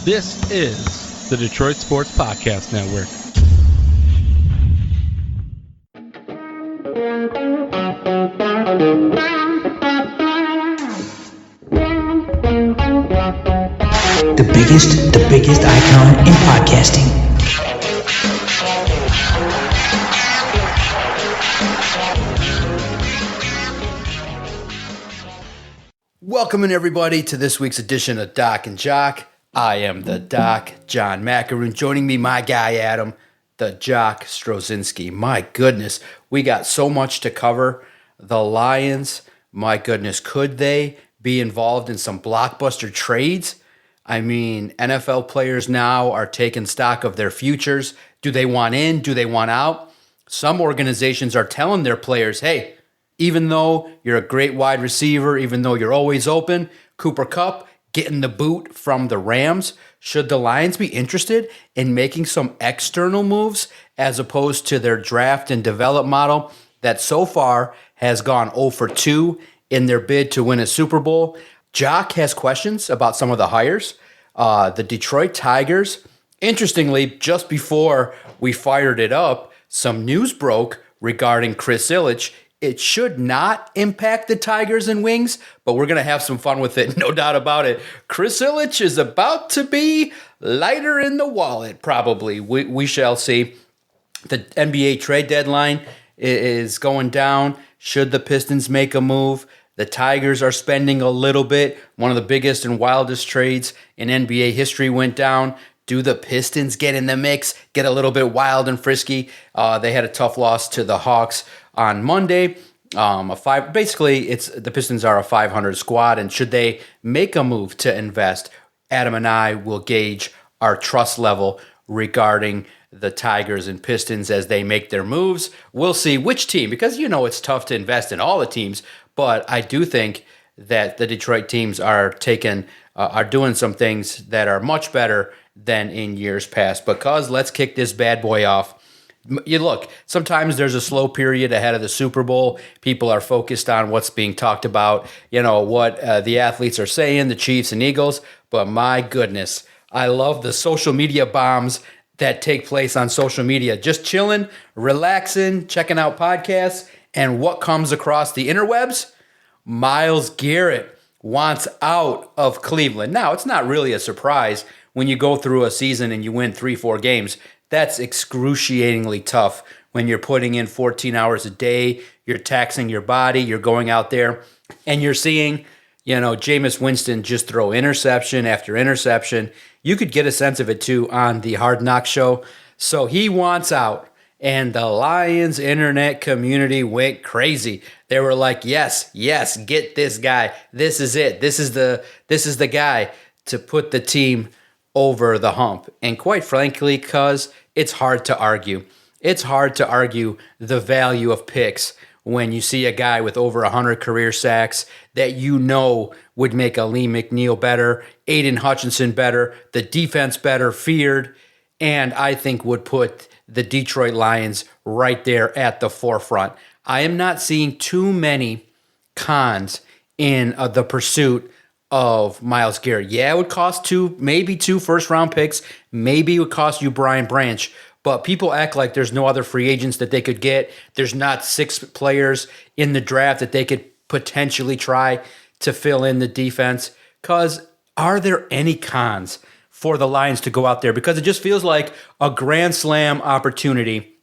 This is the Detroit Sports Podcast Network. The biggest icon in podcasting. Welcome in everybody to this week's edition of Doc and Jock. I am the Doc, John Macaroon. Joining me, my guy Adam, the Jock Strozinski. My goodness, we got so much to cover. The Lions, my goodness, could they be involved in some blockbuster trades? I mean, NFL players now are taking stock of their futures. Do they want in? Do they want out? Some organizations are telling their players, hey, even though you're a great wide receiver, even though you're always open, Cooper Kupp getting the boot from the Rams. Should the Lions be interested in making some external moves as opposed to their draft and develop model that so far has gone 0 for 2 in their bid to win a Super Bowl? Jock has questions about some of the hires. The Detroit Tigers, interestingly, just before we fired it up, some news broke regarding Chris Ilitch. It should not impact the Tigers and Wings, but we're going to have some fun with it, no doubt about it. Chris Ilitch is about to be lighter in the wallet, probably. We shall see. The NBA trade deadline is going down. Should the Pistons make a move? The Tigers are spending a little bit. One of the biggest and wildest trades in NBA history went down. Do the Pistons get in the mix, get a little bit wild and frisky? They had a tough loss to the Hawks on Monday. Basically, the Pistons are a 500 squad, and should they make a move to invest, Adam and I will gauge our trust level regarding the Tigers and Pistons as they make their moves. We'll see which team, because it's tough to invest in all the teams, but I do think that the Detroit teams are doing some things that are much better than in years past. Because let's kick this bad boy off. You look, sometimes there's a slow period ahead of the Super Bowl. People are focused on what's being talked about, what the athletes are saying, the Chiefs and Eagles. But my goodness, I love the social media bombs that take place on social media. Just chilling, relaxing, checking out podcasts. And what comes across the interwebs? Myles Garrett wants out of Cleveland. Now, it's not really a surprise when you go through a season and you win 3-4 games. That's excruciatingly tough when you're putting in 14 hours a day, you're taxing your body, you're going out there, and you're seeing, Jameis Winston just throw interception after interception. You could get a sense of it, too, on the Hard Knock show. So he wants out, and the Lions internet community went crazy. They were like, yes, get this guy. This is it. This is the guy to put the team over the hump. And quite frankly, cuz it's hard to argue. It's hard to argue the value of picks when you see a guy with over 100 career sacks that would make a Lee McNeil better, Aiden Hutchinson better, the defense better, feared, and I think would put the Detroit Lions right there at the forefront. I am not seeing too many cons in the pursuit of Myles Garrett. Yeah, it would cost maybe two first-round picks. Maybe it would cost you Brian Branch. But people act like there's no other free agents that they could get. There's not 6 players in the draft that they could potentially try to fill in the defense. Because are there any cons for the Lions to go out there? Because it just feels like a grand slam opportunity.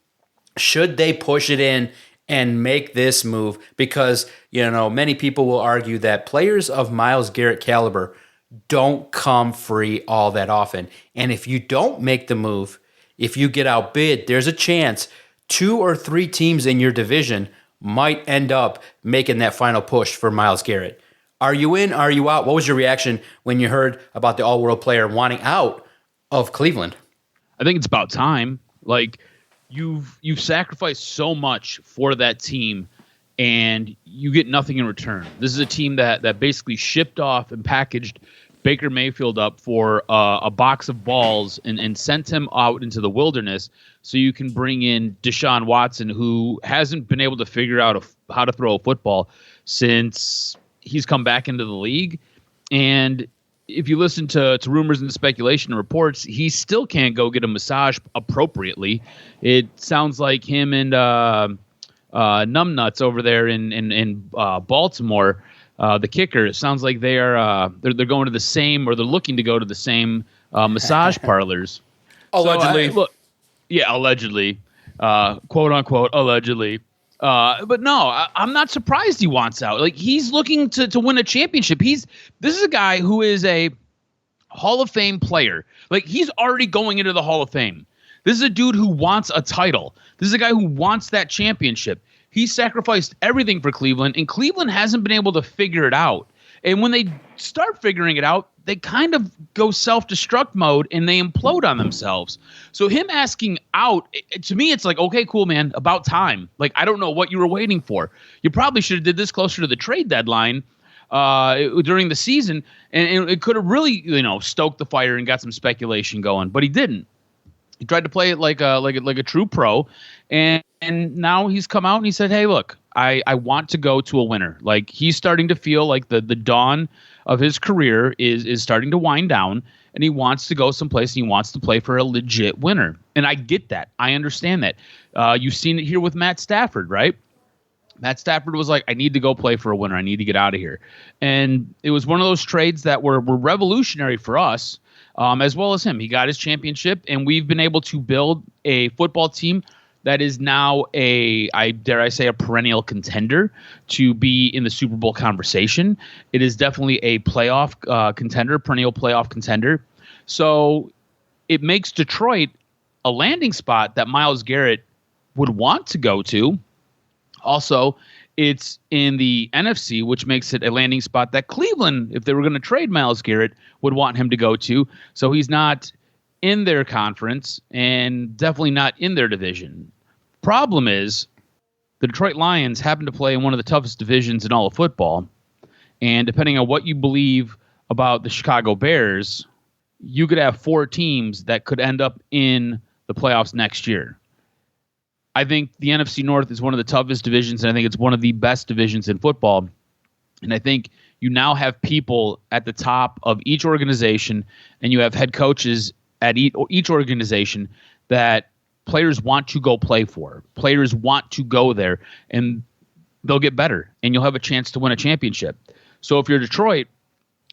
Should they push it in and make this move? Because, many people will argue that players of Myles Garrett caliber don't come free all that often. And if you don't make the move, if you get outbid, there's a chance 2 or 3 teams in your division might end up making that final push for Myles Garrett. Are you in? Are you out? What was your reaction when you heard about the all-world player wanting out of Cleveland? I think it's about time. Like, you've sacrificed so much for that team, and you get nothing in return. This is a team that basically shipped off and packaged Baker Mayfield up for a box of balls and sent him out into the wilderness so you can bring in Deshaun Watson, who hasn't been able to figure out how to throw a football since he's come back into the league. And if you listen to rumors and speculation and reports, he still can't go get a massage appropriately. It sounds like him and Numbnuts over there in Baltimore, the kicker. It sounds like they are they're going to the same, or they're looking to go to the same massage parlors. Allegedly. Allegedly, quote unquote, allegedly. But no, I'm not surprised he wants out. Like, he's looking to win a championship. This is a guy who is a Hall of Fame player. Like, he's already going into the Hall of Fame. This is a dude who wants a title. This is a guy who wants that championship. He sacrificed everything for Cleveland, and Cleveland hasn't been able to figure it out. And when they start figuring it out, they kind of go self-destruct mode and they implode on themselves. So him asking out, to me, it's like, okay, cool, man, about time. Like, I don't know what you were waiting for. You probably should have did this closer to the trade deadline during the season, and it could have really, stoked the fire and got some speculation going, but he didn't. He tried to play it like a true pro, and now he's come out and he said, hey, look, I want to go to a winner. Like, he's starting to feel like the dawn of his career is starting to wind down, and he wants to go someplace and he wants to play for a legit winner. And I get that. I understand that. You've seen it here with Matt Stafford, right? Matt Stafford was like, I need to go play for a winner. I need to get out of here. And it was one of those trades that were revolutionary for us, as well as him. He got his championship, and we've been able to build a football team that is now a perennial contender to be in the Super Bowl conversation. It is definitely a playoff contender, perennial playoff contender. So it makes Detroit a landing spot that Myles Garrett would want to go to. Also, it's in the NFC, which makes it a landing spot that Cleveland, if they were going to trade Myles Garrett, would want him to go to. So he's not in their conference and definitely not in their division. Problem is, the Detroit Lions happen to play in one of the toughest divisions in all of football. And depending on what you believe about the Chicago Bears, you could have 4 teams that could end up in the playoffs next year. I think the NFC North is one of the toughest divisions, and I think it's one of the best divisions in football. And I think you now have people at the top of each organization, and you have head coaches at each organization that players want to go play for. Players want to go there, and they'll get better, and you'll have a chance to win a championship. So if you're Detroit,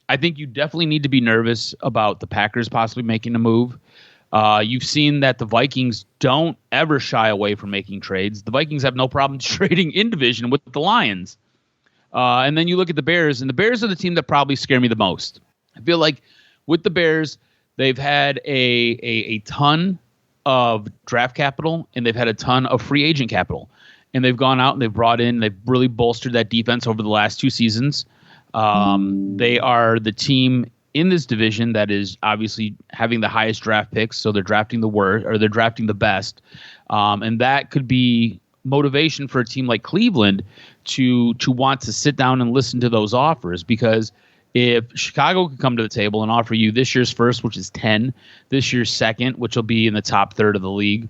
I think you definitely need to be nervous about the Packers possibly making a move. You've seen that the Vikings don't ever shy away from making trades. The Vikings have no problem trading in division with the Lions. And then you look at the Bears, and the Bears are the team that probably scare me the most. I feel like with the Bears, they've had a ton of draft capital, and they've had a ton of free agent capital. And they've gone out and they've really bolstered that defense over the last 2 seasons. They are the team in this division that is obviously having the highest draft picks, so they're drafting they're drafting the best. And that could be motivation for a team like Cleveland to want to sit down and listen to those offers, because if Chicago could come to the table and offer you this year's first, which is 10, this year's second, which will be in the top third of the league,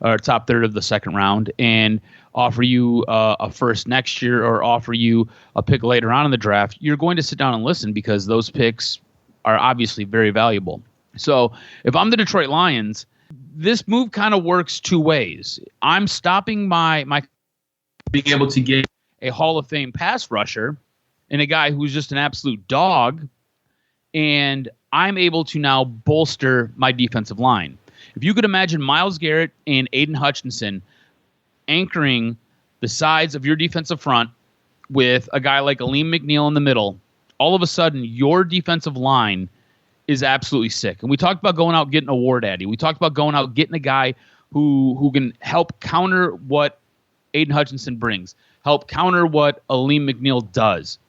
or top third of the second round, and offer you a first next year, or offer you a pick later on in the draft, you're going to sit down and listen, because those picks are obviously very valuable. So if I'm the Detroit Lions, this move kind of works 2 ways. I'm stopping my being able to get a Hall of Fame pass rusher and a guy who's just an absolute dog, and I'm able to now bolster my defensive line. If you could imagine Myles Garrett and Aiden Hutchinson anchoring the sides of your defensive front with a guy like Aleem McNeil in the middle, all of a sudden your defensive line is absolutely sick. And we talked about going out getting a War Daddy. We talked about going out getting a guy who can help counter what Aiden Hutchinson brings, help counter what Aleem McNeil does.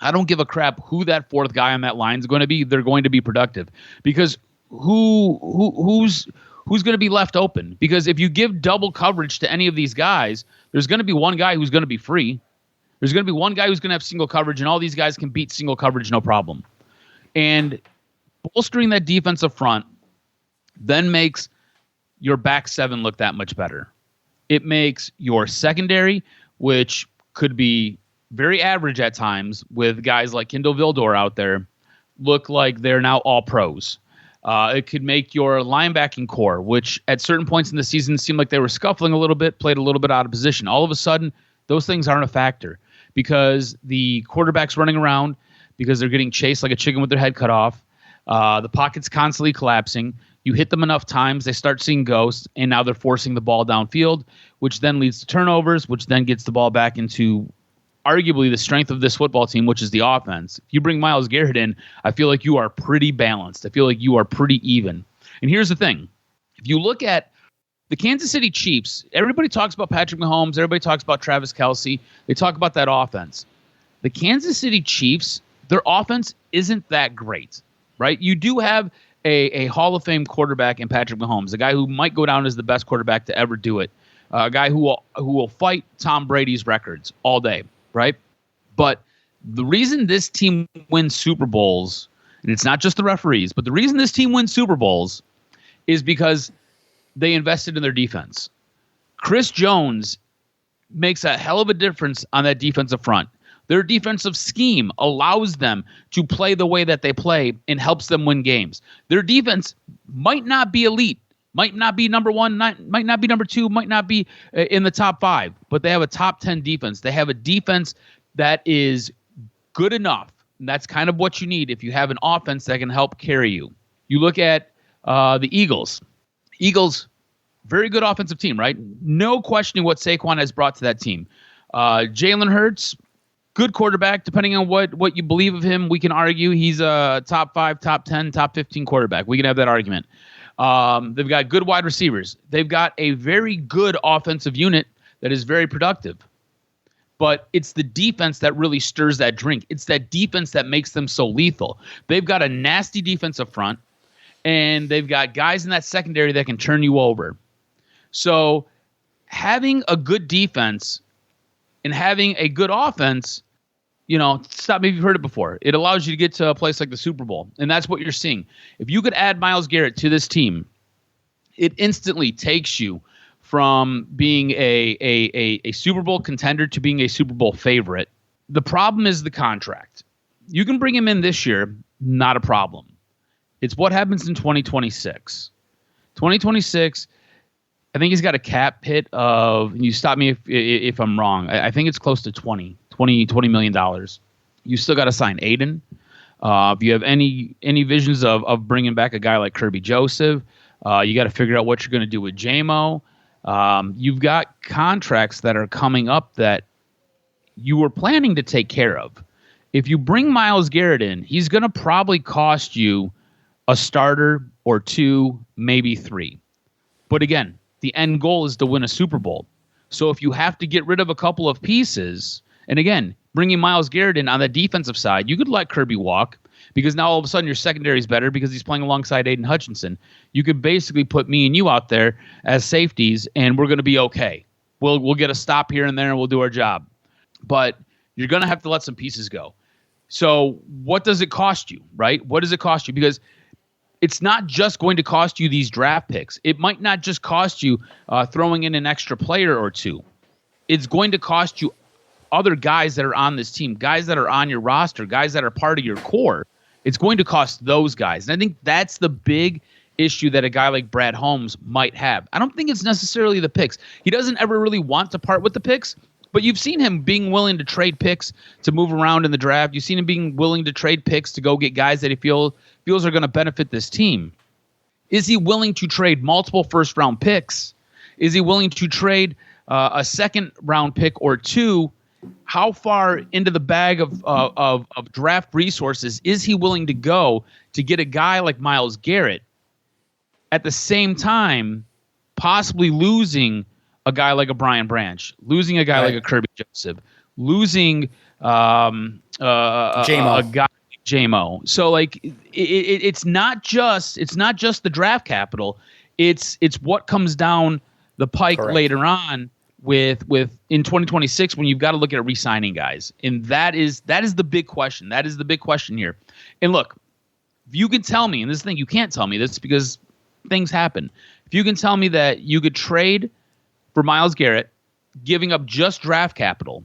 I don't give a crap who that 4th guy on that line is going to be. They're going to be productive, because who's going to be left open? Because if you give double coverage to any of these guys, there's going to be one guy who's going to be free. There's going to be one guy who's going to have single coverage, and all these guys can beat single coverage no problem. And bolstering that defensive front then makes your back 7 look that much better. It makes your secondary, which could be very average at times with guys like Kindle Vildor out there, look like they're now all pros. It could make your linebacking core, which at certain points in the season seemed like they were scuffling a little bit, played a little bit out of position. All of a sudden, those things aren't a factor because the quarterback's running around, because they're getting chased like a chicken with their head cut off. The pocket's constantly collapsing. You hit them enough times, they start seeing ghosts, and now they're forcing the ball downfield, which then leads to turnovers, which then gets the ball back into arguably the strength of this football team, which is the offense. If you bring Myles Garrett in, I feel like you are pretty balanced. I feel like you are pretty even. And here's the thing. If you look at the Kansas City Chiefs, everybody talks about Patrick Mahomes, everybody talks about Travis Kelce, they talk about that offense. The Kansas City Chiefs, their offense isn't that great, right? You do have a Hall of Fame quarterback in Patrick Mahomes, a guy who might go down as the best quarterback to ever do it, a guy who will fight Tom Brady's records all day, right? But the reason this team wins Super Bowls, and it's not just the referees, but the reason this team wins Super Bowls is because they invested in their defense. Chris Jones makes a hell of a difference on that defensive front. Their defensive scheme allows them to play the way that they play and helps them win games. Their defense might not be elite, might not be number one, might not be number two, might not be in the top 5, but they have a top 10 defense. They have a defense that is good enough. And that's kind of what you need if you have an offense that can help carry you. You look at the Eagles. Eagles, very good offensive team, right? No questioning what Saquon has brought to that team. Jalen Hurts, good quarterback, depending on what you believe of him. We can argue he's a top 5, top 10, top 15 quarterback. We can have that argument. They've got good wide receivers. They've got a very good offensive unit that is very productive. But it's the defense that really stirs that drink. It's that defense that makes them so lethal. They've got a nasty defensive front, and they've got guys in that secondary that can turn you over. So having a good defense and having a good offense, stop me if you've heard it before. It allows you to get to a place like the Super Bowl, and that's what you're seeing. If you could add Myles Garrett to this team, it instantly takes you from being a Super Bowl contender to being a Super Bowl favorite. The problem is the contract. You can bring him in this year, not a problem. It's what happens in 2026. 2026, I think he's got a cap hit of, you stop me if I'm wrong, I think it's close to $20 million. You still got to sign Aiden. If you have any visions of bringing back a guy like Kirby Joseph, you got to figure out what you're going to do with J-Mo. You've got contracts that are coming up that you were planning to take care of. If you bring Myles Garrett in, he's going to probably cost you a starter or 2, maybe 3. But again, the end goal is to win a Super Bowl. So if you have to get rid of a couple of pieces, and again, bringing Myles Garrett in on the defensive side, you could let Kirby walk because now all of a sudden your secondary is better because he's playing alongside Aiden Hutchinson. You could basically put me and you out there as safeties, and we're going to be okay. We'll get a stop here and there, and we'll do our job. But you're going to have to let some pieces go. So what does it cost you, right? What does it cost you? Because it's not just going to cost you these draft picks. It might not just cost you throwing in an extra player or 2. It's going to cost you other guys that are on this team, guys that are on your roster, guys that are part of your core. It's going to cost those guys. And I think that's the big issue that a guy like Brad Holmes might have. I don't think it's necessarily the picks. He doesn't ever really want to part with the picks, but you've seen him being willing to trade picks to move around in the draft. You've seen him being willing to trade picks to go get guys that he feels are going to benefit this team. Is he willing to trade multiple first-round picks? Is he willing to trade a second-round pick or 2? How far into the bag of draft resources is he willing to go to get a guy like Myles Garrett, at the same time possibly losing a guy like a Brian Branch, losing a guy like a Kirby Joseph, losing a guy like J-Mo. So like it's not just the draft capital. It's what comes down the pike later on with in 2026 when you've got to look at re-signing guys. And that is the big question. That is the big question here. And look, if you can tell me, and this is the thing, you can't tell me this because things happen. If you can tell me that you could trade for Myles Garrett, giving up just draft capital,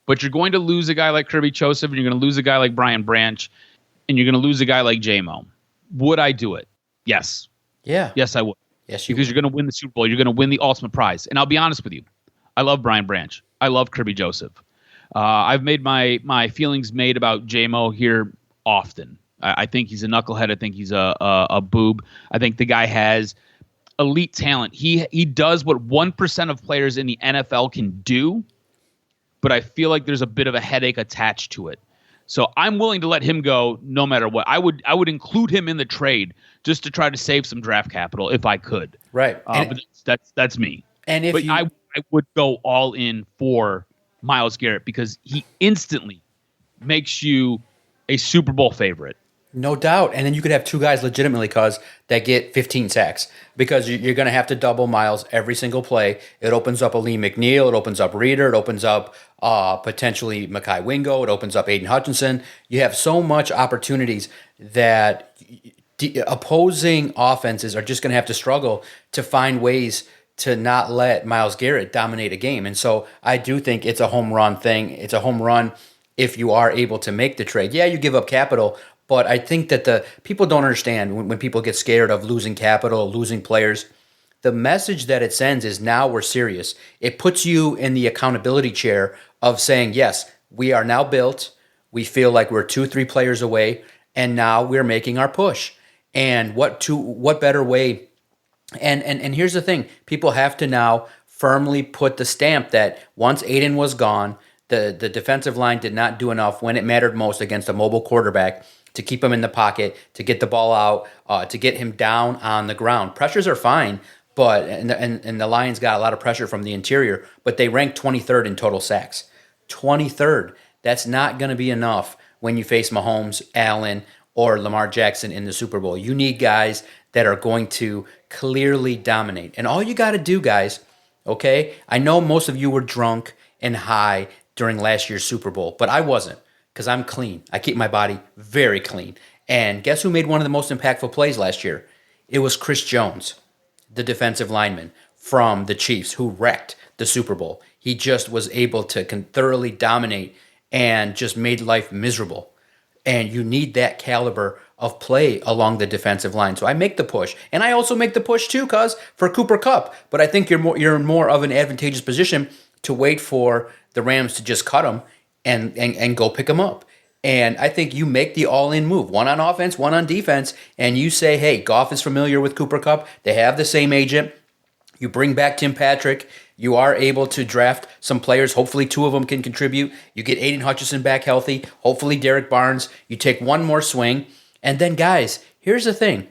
but you're going to lose a guy like Kirby Joseph and you're going to lose a guy like Brian Branch, and you're going to lose a guy like J-Mo. Would I do it? Yes. Yeah. Yes, I would. Yes, because you're going to win the Super Bowl. You're going to win the ultimate prize. And I'll be honest with you. I love Brian Branch. I love Kirby Joseph. I've made my feelings made about J-Mo here often. I think he's a knucklehead. I think he's a boob. I think the guy has elite talent. He does what 1% of players in the NFL can do, but I feel like there's a bit of a headache attached to it. So I'm willing to let him go no matter what. I would include him in the trade just to try to save some draft capital if I could. Right. But that's me. And if I would go all in for Myles Garrett because he instantly makes you a Super Bowl favorite. No doubt. And then you could have two guys legitimately that get 15 sacks because you're going to have to double Myles every single play. It opens up Lee McNeil. It opens up Reader. It opens up potentially Mekhi Wingo. It opens up Aiden Hutchinson. You have so much opportunities that opposing offenses are just going to have to struggle to find ways to not let Myles Garrett dominate a game. And so I do think it's a home run thing. It's a home run if you are able to make the trade. Yeah, you give up capital, but I think that the people don't understand when people get scared of losing capital, losing players. The message that it sends is now we're serious. It puts you in the accountability chair of saying, yes, we are now built. We feel like we're 2-3 players away, and now we're making our push. And what better way? And here's the thing. People have to now firmly put the stamp that once Aiden was gone, the defensive line did not do enough when it mattered most against a mobile quarterback to keep him in the pocket, to get the ball out, to get him down on the ground. Pressures are fine, but and the Lions got a lot of pressure from the interior, but they ranked 23rd in total sacks. 23rd. That's not going to be enough when you face Mahomes, Allen, or Lamar Jackson in the Super Bowl. You need guys that are going to clearly dominate. And all you got to do, guys, okay? I know most of you were drunk and high during last year's Super Bowl, but I wasn't because I'm clean. I keep my body very clean. And guess who made one of the most impactful plays last year? It was Chris Jones, the defensive lineman from the Chiefs, who wrecked the Super Bowl. He just was able to thoroughly dominate and just made life miserable. And you need that caliber of play along the defensive line. So I make the push. And I also make the push too, cuz for Cooper Kupp. But I think you're in more of an advantageous position to wait for the Rams to just cut him and go pick him up. And I think you make the all-in move, one on offense, one on defense, and you say, hey, Goff is familiar with Cooper Kupp. They have the same agent. You bring back Tim Patrick. You are able to draft some players. Hopefully 2 of them can contribute. You get Aiden Hutchinson back healthy. Hopefully Derek Barnes. You take one more swing. And then, guys, here's the thing.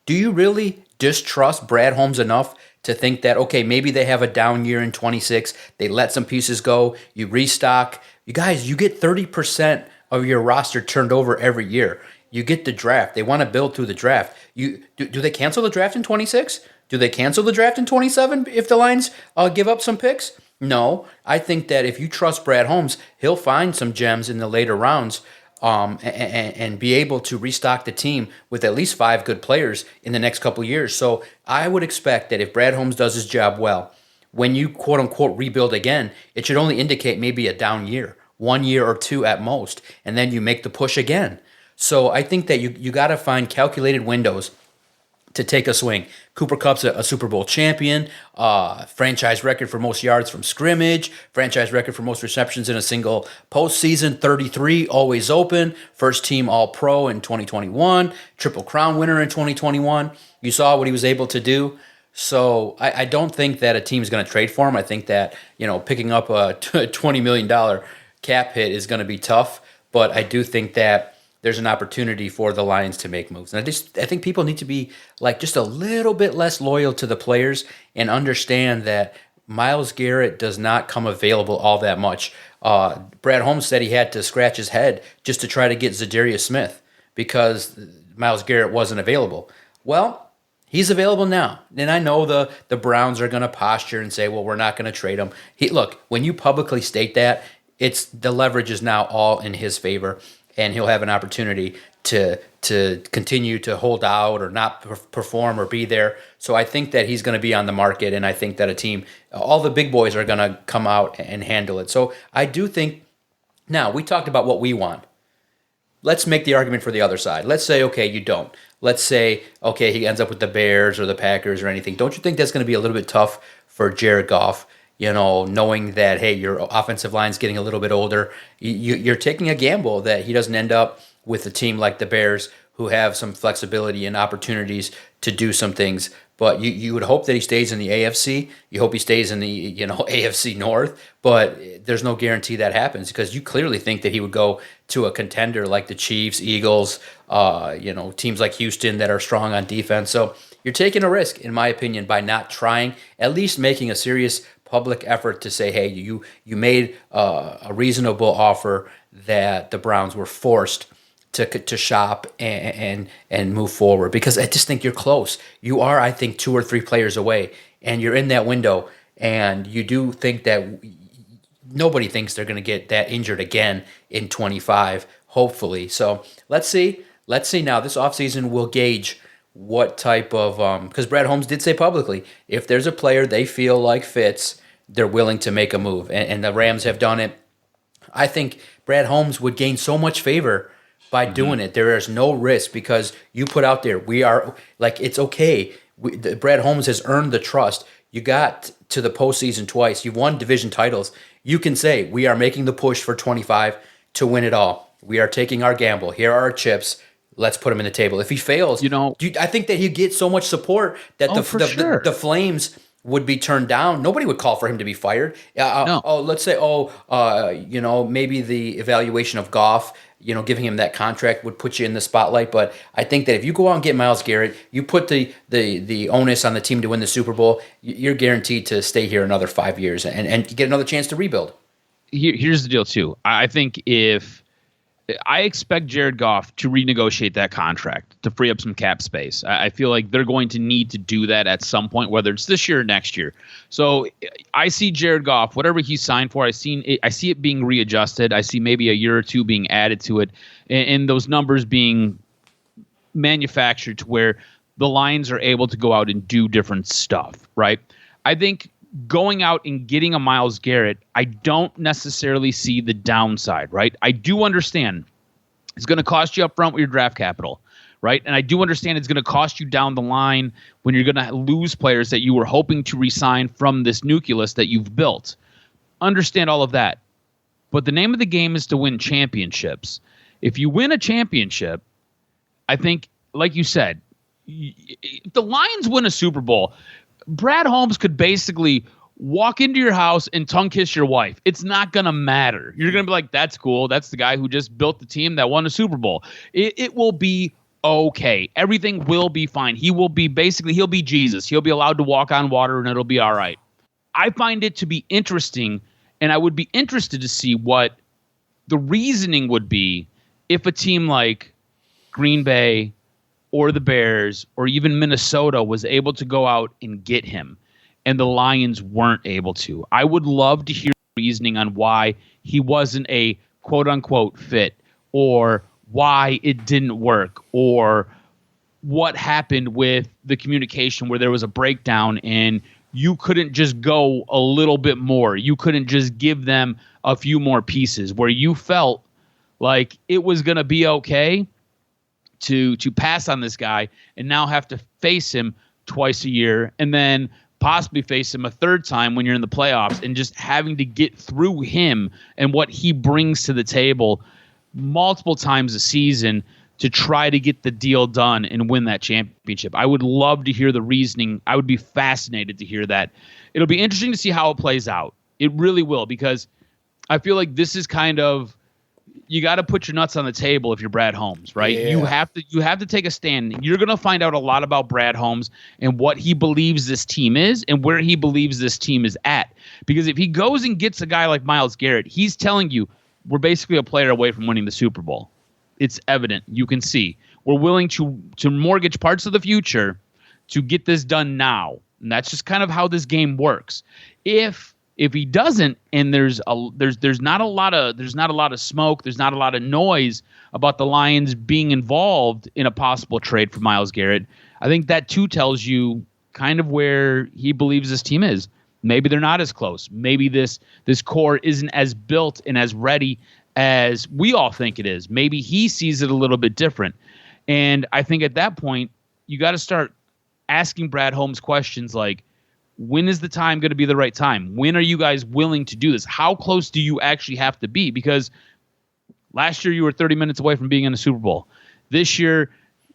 Do you really distrust Brad Holmes enough to think that, okay, maybe they have a down year in 26. They let some pieces go. You restock. You guys, you get 30% of your roster turned over every year. You get the draft. They want to build through the draft. Do they cancel the draft in 26? Do they cancel the draft in 27 if the Lions give up some picks? No. I think that if you trust Brad Holmes, he'll find some gems in the later rounds and be able to restock the team with at least 5 good players in the next couple years. So I would expect that if Brad Holmes does his job well, when you quote-unquote rebuild again, it should only indicate maybe a down year, 1 year or 2 at most, and then you make the push again. So I think that you got to find calculated windows to take a swing. Cooper Kupp's a Super Bowl champion, franchise record for most yards from scrimmage, franchise record for most receptions in a single postseason, 33, always open, first team All-Pro in 2021, Triple Crown winner in 2021. You saw what he was able to do. So I don't think that a team is going to trade for him. I think that, picking up a $20 million cap hit is going to be tough, but I do think that there's an opportunity for the Lions to make moves. And I think people need to be just a little bit less loyal to the players and understand that Myles Garrett does not come available all that much. Brad Holmes said he had to scratch his head just to try to get Zadarius Smith because Myles Garrett wasn't available. Well, he's available now. And I know the Browns are going to posture and say, well, we're not going to trade him. Look, when you publicly state that, the leverage is now all in his favor. And he'll have an opportunity to continue to hold out or not perform or be there. So I think that he's going to be on the market, and I think that a team, all the big boys are going to come out and handle it. So I do think, now we talked about what we want. let's make the argument for the other side. Let's say, okay, you don't. Let's say, okay, he ends up with the Bears or the Packers or anything. Don't you think that's going to be a little bit tough for Jared Goff? Knowing that, hey, your offensive line's getting a little bit older, you're taking a gamble that he doesn't end up with a team like the Bears who have some flexibility and opportunities to do some things. But you would hope that he stays in the AFC. You hope he stays in the AFC North. But there's no guarantee that happens because you clearly think that he would go to a contender like the Chiefs, Eagles, teams like Houston that are strong on defense. So you're taking a risk, in my opinion, by not trying, at least making a serious public effort to say, hey, you made a reasonable offer that the Browns were forced to shop and move forward, because I just think you're close. You are, I think, 2 or 3 players away, and you're in that window, and you do think that nobody thinks they're going to get that injured again in 25, hopefully. So let's see. Now, this offseason will gauge what type of because Brad Holmes did say publicly, if there's a player they feel like fits, they're willing to make a move, and the Rams have done it. I think Brad Holmes would gain so much favor by doing it. There is no risk because you put out there, we are like, it's okay. Brad Holmes has earned the trust. You got to the postseason twice. You've won division titles. You can say, we are making the push for 25 to win it all. We are taking our gamble. Here are our chips. Let's put him in the table. If he fails, I think that he gets so much support that the Flames would be turned down. Nobody would call for him to be fired. No. Let's say, maybe the evaluation of Goff, giving him that contract would put you in the spotlight. But I think that if you go out and get Myles Garrett, you put the onus on the team to win the Super Bowl, you're guaranteed to stay here another 5 years and get another chance to rebuild. Here's the deal, too. I think I expect Jared Goff to renegotiate that contract to free up some cap space. I feel like they're going to need to do that at some point, whether it's this year or next year. So I see Jared Goff, whatever he signed for, I see it being readjusted. I see maybe a year or two being added to it, and those numbers being manufactured to where the Lions are able to go out and do different stuff, right? I think going out and getting a Myles Garrett, I don't necessarily see the downside, right? I do understand it's going to cost you up front with your draft capital, right? And I do understand it's going to cost you down the line when you're going to lose players that you were hoping to re-sign from this nucleus that you've built. Understand all of that. But the name of the game is to win championships. If you win a championship, I think, like you said, if the Lions win a Super Bowl, Brad Holmes could basically walk into your house and tongue kiss your wife. It's not going to matter. You're going to be like, that's cool. That's the guy who just built the team that won a Super Bowl. It will be okay. Everything will be fine. He'll be Jesus. He'll be allowed to walk on water and it'll be all right. I find it to be interesting, and I would be interested to see what the reasoning would be if a team like Green Bay or the Bears or even Minnesota was able to go out and get him and the Lions weren't able to. I would love to hear reasoning on why he wasn't a quote-unquote fit, or why it didn't work, or what happened with the communication where there was a breakdown and you couldn't just go a little bit more. You couldn't just give them a few more pieces where you felt like it was going to be okay to pass on this guy and now have to face him twice a year and then possibly face him a third time when you're in the playoffs, and just having to get through him and what he brings to the table multiple times a season to try to get the deal done and win that championship. I would love to hear the reasoning. I would be fascinated to hear that. It'll be interesting to see how it plays out. It really will, because I feel like this is kind of, you got to put your nuts on the table if you're Brad Holmes, right? Yeah. You have to take a stand. You're going to find out a lot about Brad Holmes and what he believes this team is and where he believes this team is at. Because if he goes and gets a guy like Myles Garrett, he's telling you, we're basically a player away from winning the Super Bowl. It's evident. You can see. We're willing to mortgage parts of the future to get this done now. And that's just kind of how this game works. If he doesn't, and there's not a lot of smoke, there's not a lot of noise about the Lions being involved in a possible trade for Myles Garrett, I think that too tells you kind of where he believes this team is. Maybe they're not as close. Maybe this core isn't as built and as ready as we all think it is. Maybe he sees it a little bit different. And I think at that point, you got to start asking Brad Holmes questions like, when is the time going to be the right time? When are you guys willing to do this? How close do you actually have to be? Because last year you were 30 minutes away from being in a Super Bowl. This year,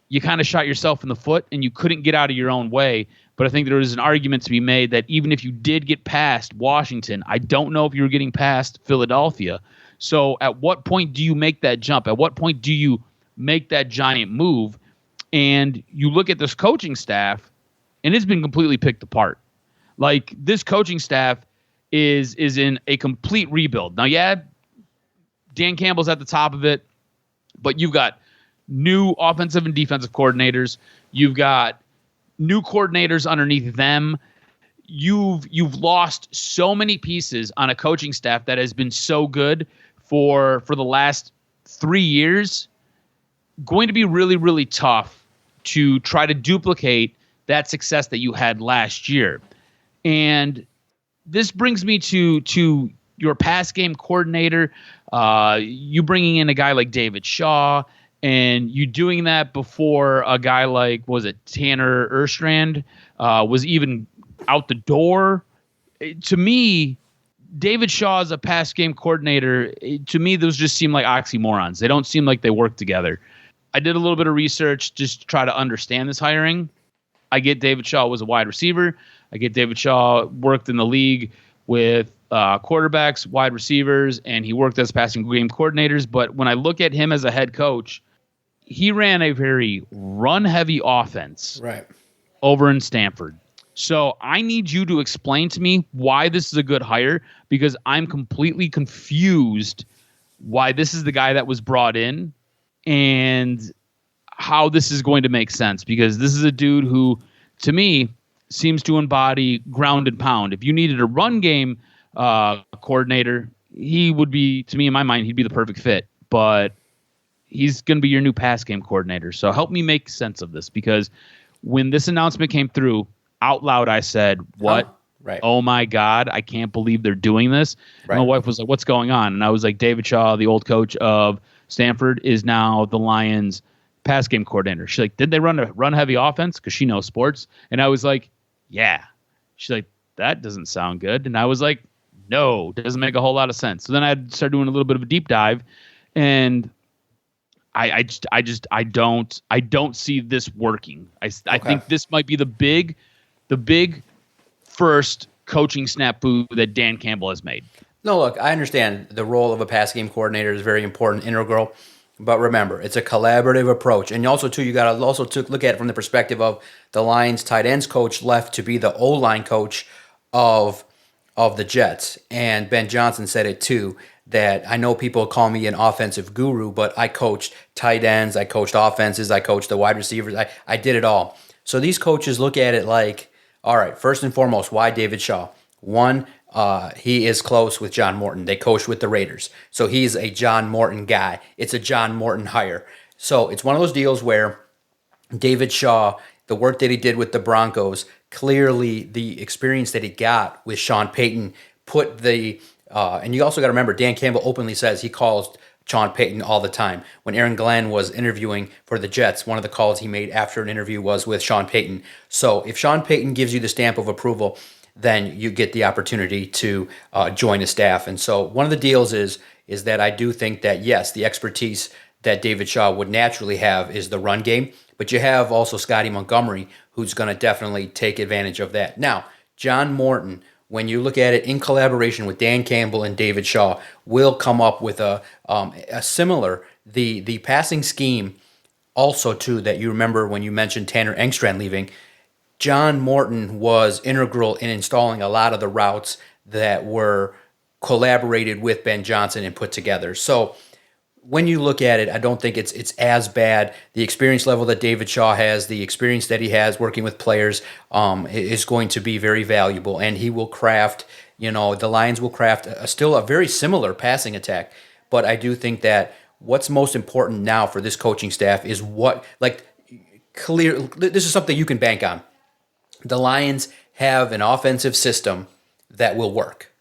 you kind of shot yourself in the foot and you couldn't get out of your own way. But I think there is an argument to be made that even if you did get past Washington, I don't know if you were getting past Philadelphia. So at what point do you make that jump? At what point do you make that giant move? And you look at this coaching staff, and it's been completely picked apart. Like, this coaching staff is in a complete rebuild. Now, yeah, Dan Campbell's at the top of it, but you've got new offensive and defensive coordinators. You've got new coordinators underneath them. You've lost so many pieces on a coaching staff that has been so good for the last 3 years. Going to be really, really tough to try to duplicate that success that you had last year. And this brings me to your pass game coordinator. You bringing in a guy like David Shaw, and you doing that before a guy like, was it Tanner Erstrand, was even out the door. To me, David Shaw as a pass game coordinator, to me, those just seem like oxymorons. They don't seem like they work together. I did a little bit of research just to try to understand this hiring. I get David Shaw was a wide receiver. I get David Shaw worked in the league with quarterbacks, wide receivers, and he worked as passing game coordinators. But when I look at him as a head coach, he ran a very run-heavy offense over in Stanford. So I need you to explain to me why this is a good hire, because I'm completely confused why this is the guy that was brought in and how this is going to make sense, because this is a dude who, to me, seems to embody ground and pound. If you needed a run game coordinator, he would be, to me, in my mind, he'd be the perfect fit. But he's going to be your new pass game coordinator. So help me make sense of this, because when this announcement came through, out loud I said, what? Oh, right. Oh, my God, I can't believe they're doing this. Right. My wife was like, what's going on? And I was like, David Shaw, the old coach of Stanford, is now the Lions pass game coordinator. She's like, did they run a run-heavy offense? Because she knows sports. And I was like, yeah. She's like, that doesn't sound good. And I was like, no, it doesn't make a whole lot of sense. So then I started doing a little bit of a deep dive, and I don't see this working. I think this might be the big first coaching snafu that Dan Campbell has made. No, look, I understand the role of a pass game coordinator is very important, integral. But remember, it's a collaborative approach. And also, too, you got to also look at it from the perspective of the Lions tight ends coach left to be the O-line coach of the Jets. And Ben Johnson said it, too, that I know people call me an offensive guru, but I coached tight ends, I coached offenses, I coached the wide receivers, I did it all. So these coaches look at it like, all right, first and foremost, why David Shaw? One, he is close with John Morton. They coached with the Raiders. So he's a John Morton guy. It's a John Morton hire. So it's one of those deals where David Shaw, the work that he did with the Broncos, clearly the experience that he got with Sean Payton put the and you also got to remember, Dan Campbell openly says he calls Sean Payton all the time. When Aaron Glenn was interviewing for the Jets, one of the calls he made after an interview was with Sean Payton. So if Sean Payton gives you the stamp of approval, then you get the opportunity to join the staff. And so one of the deals is that I do think that, yes, the expertise that David Shaw would naturally have is the run game, but you have also Scotty Montgomery, who's going to definitely take advantage of that. Now, John Morton, when you look at it in collaboration with Dan Campbell and David Shaw, will come up with a similar, the passing scheme also, too, that you remember when you mentioned Tanner Engstrand leaving. John Morton was integral in installing a lot of the routes that were collaborated with Ben Johnson and put together. So when you look at it, I don't think it's as bad. The experience level that David Shaw has, the experience that he has working with players, is going to be very valuable. And he will craft, the Lions will craft still a very similar passing attack. But I do think that what's most important now for this coaching staff is this is something you can bank on. The Lions have an offensive system that will work.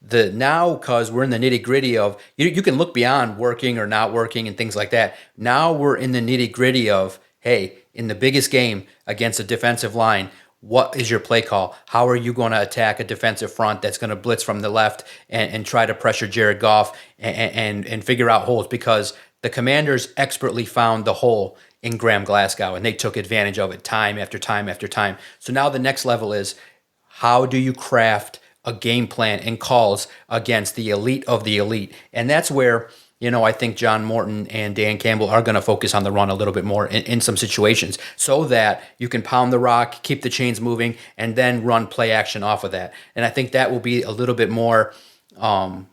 Because we're in the nitty gritty of, you can look beyond working or not working and things like that. Now we're in the nitty gritty of, hey, in the biggest game against a defensive line, what is your play call? How are you going to attack a defensive front that's going to blitz from the left and try to pressure Jared Goff and figure out holes? Because the Commanders expertly found the hole in Graham Glasgow, and they took advantage of it time after time after time. So now the next level is, how do you craft a game plan and calls against the elite of the elite? And that's where, I think John Morton and Dan Campbell are going to focus on the run a little bit more in some situations, so that you can pound the rock, keep the chains moving, and then run play action off of that. And I think that will be a little bit more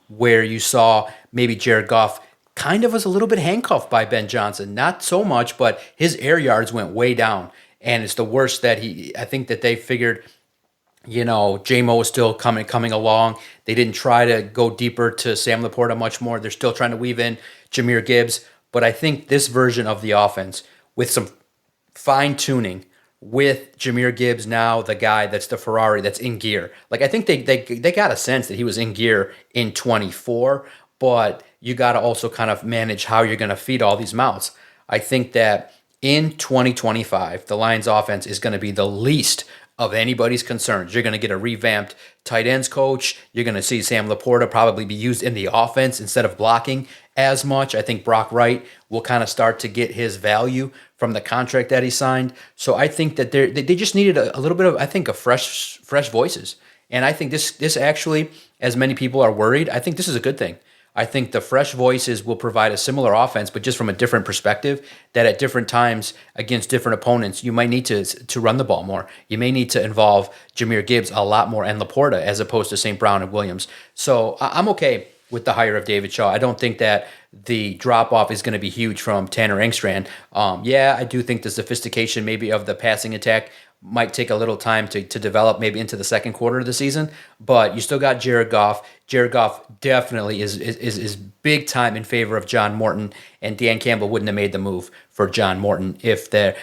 where you saw maybe Jared Goff kind of was a little bit handcuffed by Ben Johnson. Not so much, but his air yards went way down. And it's the worst that I think that they figured, J-Mo was still coming along. They didn't try to go deeper to Sam Laporta much more. They're still trying to weave in Jahmyr Gibbs. But I think this version of the offense, with some fine-tuning, with Jahmyr Gibbs now the guy that's the Ferrari that's in gear. Like, I think they got a sense that he was in gear in 24, but you got to also kind of manage how you're going to feed all these mouths. I think that in 2025, the Lions offense is going to be the least of anybody's concerns. You're going to get a revamped tight ends coach. You're going to see Sam Laporta probably be used in the offense instead of blocking as much. I think Brock Wright will kind of start to get his value from the contract that he signed. So I think that they just needed a little bit of, I think, a fresh voices. And I think this actually, as many people are worried, I think this is a good thing. I think the fresh voices will provide a similar offense, but just from a different perspective, that at different times against different opponents, you might need to run the ball more. You may need to involve Jahmyr Gibbs a lot more and Laporta as opposed to St. Brown and Williams. So I'm okay with the hire of David Shaw. I don't think that the drop-off is going to be huge from Tanner Engstrand. I do think the sophistication maybe of the passing attack might take a little time to develop maybe into the second quarter of the season, but you still got Jared Goff. Jared Goff definitely is big time in favor of John Morton, and Dan Campbell wouldn't have made the move for John Morton if the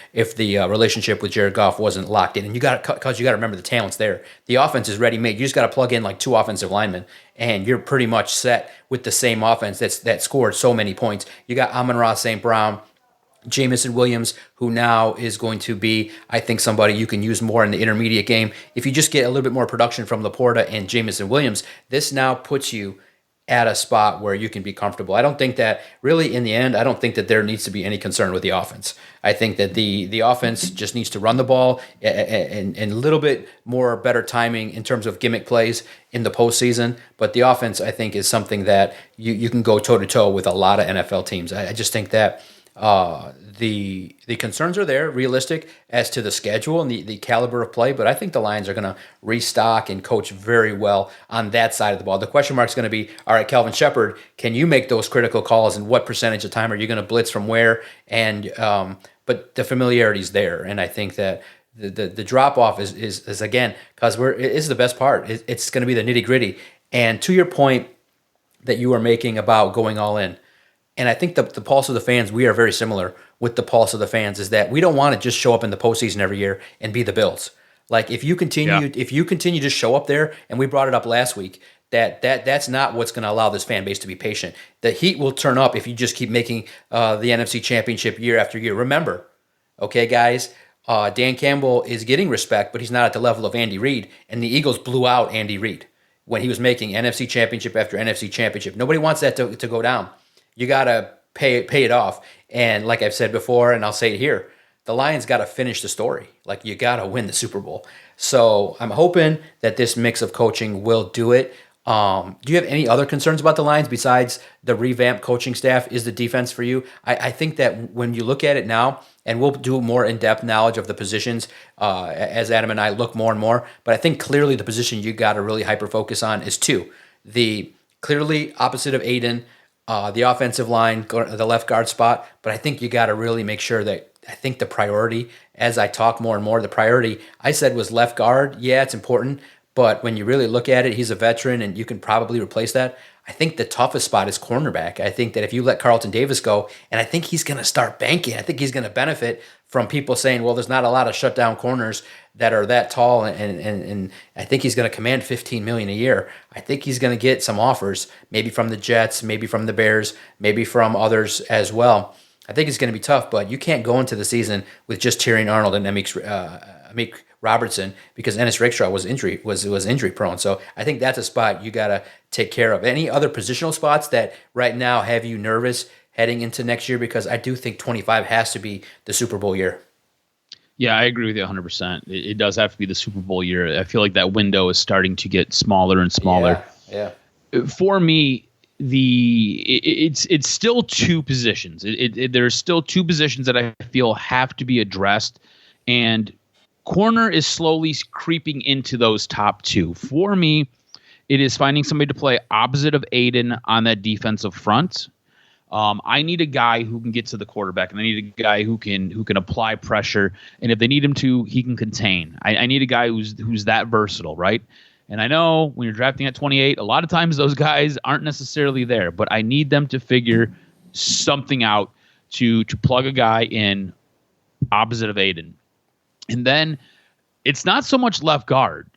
relationship with Jared Goff wasn't locked in. And you got to remember the talent's there. The offense is ready made. You just got to plug in like 2 offensive linemen, and you're pretty much set with the same offense that scored so many points. You got Amon-Ra St. Brown, Jamison Williams, who now is going to be, I think, somebody you can use more in the intermediate game. If you just get a little bit more production from Laporta and Jamison Williams, this now puts you at a spot where you can be comfortable. I don't think that, really, in the end, I don't think that there needs to be any concern with the offense. I think that the offense just needs to run the ball and a little bit more better timing in terms of gimmick plays in the postseason. But the offense, I think, is something that you can go toe-to-toe with a lot of NFL teams. I just think that the concerns are there, realistic as to the schedule and the caliber of play, but I think the Lions are going to restock and coach very well on that side of the ball. The question mark is going to be, all right, Calvin Shepard, can you make those critical calls, and what percentage of time are you going to blitz from where? And but the familiarity is there, and I think that the drop off is again, because it's the best part. It's going to be the nitty gritty. And to your point that you were making about going all in. And I think the pulse of the fans, we are very similar with the pulse of the fans, is that we don't want to just show up in the postseason every year and be the Bills. Like, if you continue to show up there, and we brought it up last week, that's not what's going to allow this fan base to be patient. The heat will turn up if you just keep making the NFC Championship year after year. Remember, okay, guys, Dan Campbell is getting respect, but he's not at the level of Andy Reid, and the Eagles blew out Andy Reid when he was making NFC Championship after NFC Championship. Nobody wants that to go down. You got to pay it off. And like I've said before, and I'll say it here, the Lions got to finish the story. Like, you got to win the Super Bowl. So I'm hoping that this mix of coaching will do it. Do you have any other concerns about the Lions besides the revamped coaching staff? Is the defense for you? I think that when you look at it now, and we'll do more in-depth knowledge of the positions as Adam and I look more and more, but I think clearly the position you got to really hyper-focus on is 2. The clearly opposite of Aiden, the offensive line, the left guard spot, but I think you got to really make sure that, I think the priority, as I talk more and more, the priority I said was left guard. Yeah, it's important, but when you really look at it, he's a veteran and you can probably replace that. I think the toughest spot is cornerback. I think that if you let Carlton Davis go, and I think he's going to start banking, I think he's going to benefit from people saying, well, there's not a lot of shutdown corners that are that tall, and I think he's going to command $15 million a year. I think he's going to get some offers, maybe from the Jets, maybe from the Bears, maybe from others as well. I think it's going to be tough, but you can't go into the season with just Tyrion Arnold and Amik Robertson, because Ennis Rakestraw was injury prone. So I think that's a spot you got to take care of. Any other positional spots that right now have you nervous heading into next year? Because I do think 25 has to be the Super Bowl year. Yeah, I agree with you 100%. It does have to be the Super Bowl year. I feel like that window is starting to get smaller and smaller. Yeah. For me, it's still two positions. There's still two positions that I feel have to be addressed, and corner is slowly creeping into those top two. For me, it is finding somebody to play opposite of Aiden on that defensive front. I need a guy who can get to the quarterback, and I need a guy who can apply pressure, and if they need him to, he can contain. I need a guy who's that versatile, right? And I know when you're drafting at 28, a lot of times those guys aren't necessarily there, but I need them to figure something out to plug a guy in opposite of Aiden. And then it's not so much left guard.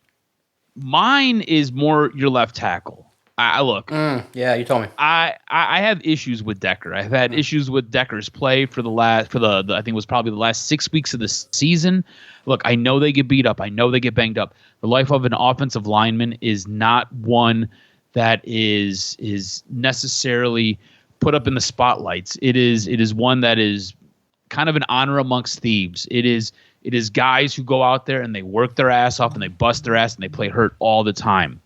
Mine is more your left tackle. Yeah, you told me. I have issues with Decker. I've had issues with Decker's play for the I think it was probably the last 6 weeks of the season. Look, I know they get beat up. I know they get banged up. The life of an offensive lineman is not one that is necessarily put up in the spotlights. It is one that is kind of an honor amongst thieves. It is guys who go out there and they work their ass off and they bust their ass and they play hurt all the time.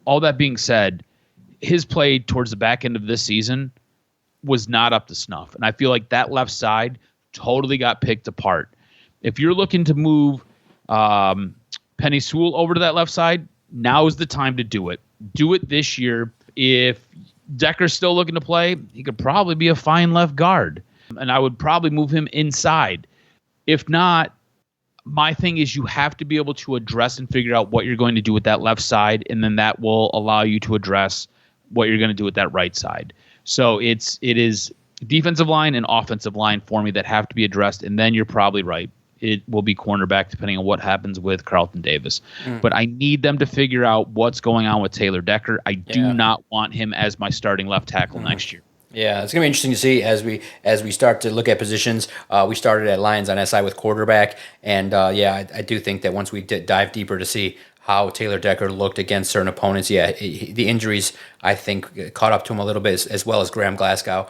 All that being said, his play towards the back end of this season was not up to snuff. And I feel like that left side totally got picked apart. If you're looking to move Penny Sewell over to that left side, now is the time to do it. Do it this year. If Decker's still looking to play, he could probably be a fine left guard. And I would probably move him inside. If not, my thing is you have to be able to address and figure out what you're going to do with that left side, and then that will allow you to address what you're going to do with that right side. So it is defensive line and offensive line for me that have to be addressed, and then you're probably right. It will be cornerback depending on what happens with Carlton Davis. But I need them to figure out what's going on with Taylor Decker. I do not want him as my starting left tackle next year. Yeah, it's going to be interesting to see as we start to look at positions. We started at Lions on SI with quarterback, and I do think that once we dive deeper to see how Taylor Decker looked against certain opponents, the injuries, I think, caught up to him a little bit, as well as Graham Glasgow.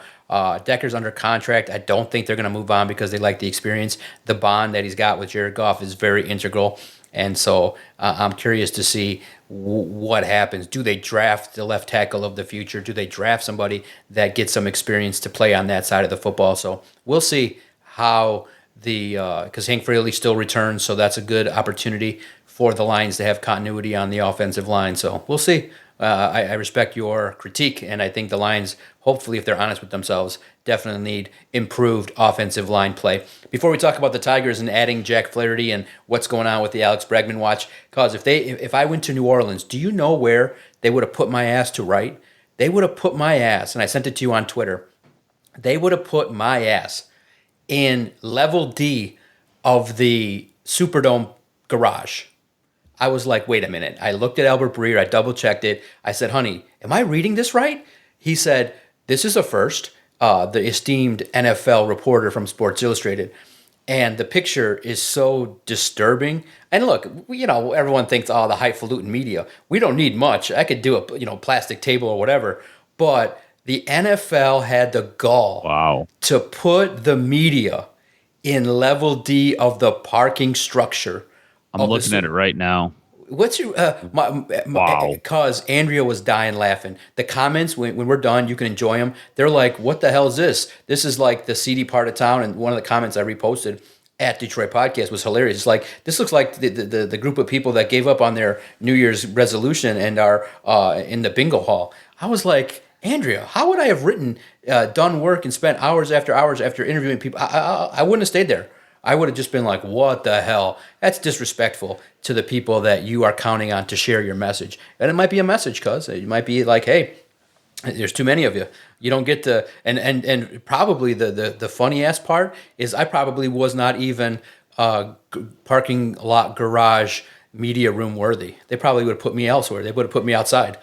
Decker's under contract. I don't think they're going to move on because they like the experience. The bond that he's got with Jared Goff is very integral. And so I'm curious to see what happens. Do they draft the left tackle of the future? Do they draft somebody that gets some experience to play on that side of the football? So we'll see how because Hank Fraley still returns, so that's a good opportunity for the Lions to have continuity on the offensive line. So we'll see. I respect your critique, and I think the Lions, hopefully, if they're honest with themselves, definitely need improved offensive line play. Before we talk about the Tigers and adding Jack Flaherty and what's going on with the Alex Bergman watch, because if I went to New Orleans, do you know where they would have put my ass to right? They would have put my ass, and I sent it to you on Twitter, they would have put my ass in level D of the Superdome garage. I was like, wait a minute. I looked at Albert Breer. I double-checked it. I said, honey, am I reading this right? He said, this is a first, the esteemed NFL reporter from Sports Illustrated. And the picture is so disturbing. And look, everyone thinks, the highfalutin media. We don't need much. I could do a plastic table or whatever. But the NFL had the gall to put the media in level D of the parking structure. I'm looking at it right now. What's your Cause Andrea was dying laughing. The comments when we're done, you can enjoy them. They're like, "What the hell is this? This is like the seedy part of town." And one of the comments I reposted at Detroit Podcast was hilarious. It's like, this looks like the group of people that gave up on their New Year's resolution and are in the bingo hall. I was like, Andrea, how would I have done work and spent hours after interviewing people? I wouldn't have stayed there. I would have just been like, what the hell? That's disrespectful to the people that you are counting on to share your message. And it might be a message, cuz it might be like, hey, There's too many of you. You don't get to, and probably the funny ass part is I probably was not even parking lot garage media room worthy. They probably would have put me elsewhere. They would have put me outside.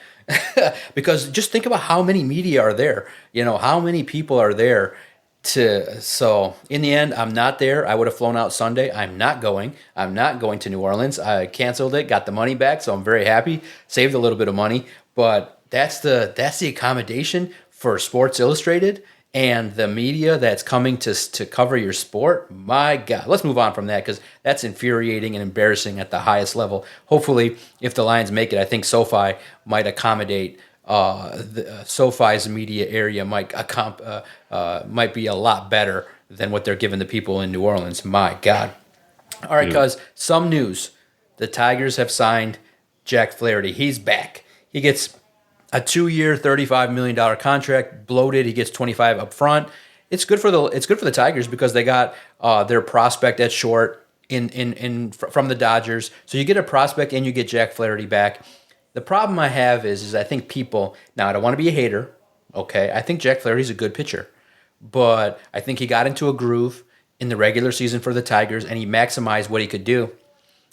Because just think about how many media are there. How many people are there so in the end, I'm not there. I would have flown out Sunday. I'm not going. I'm not going to New Orleans. I canceled it, got the money back, so I'm very happy. Saved a little bit of money, but that's the accommodation for Sports Illustrated and the media that's coming to cover your sport. My God, let's move on from that because that's infuriating and embarrassing at the highest level. Hopefully, if the Lions make it, I think SoFi might accommodate. SoFi's media area might be a lot better than what they're giving the people in New Orleans. My God. All right, cuz some news. The Tigers have signed Jack Flaherty. He's back. He gets a 2-year, $35 million contract, bloated. He gets 25 up front. It's good for the Tigers because they got their prospect at short from the Dodgers. So you get a prospect and you get Jack Flaherty back. The problem I have is I think people, now I don't want to be a hater, okay? I think Jack Flaherty's a good pitcher, but I think he got into a groove in the regular season for the Tigers and he maximized what he could do.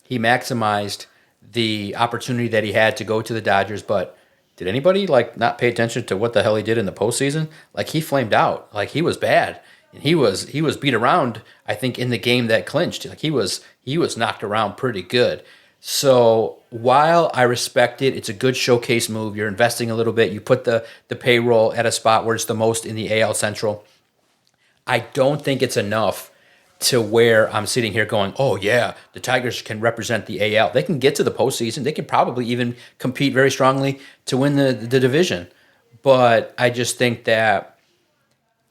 He maximized the opportunity that he had to go to the Dodgers, but did anybody not pay attention to what the hell he did in the postseason? He flamed out. He was bad. And he was beat around, I think, in the game that clinched. He was knocked around pretty good. So while I respect it, it's a good showcase move. You're investing a little bit. You put the payroll at a spot where it's the most in the AL Central. I don't think it's enough to where I'm sitting here going, oh, yeah, the Tigers can represent the AL. They can get to the postseason. They can probably even compete very strongly to win the division. But I just think that,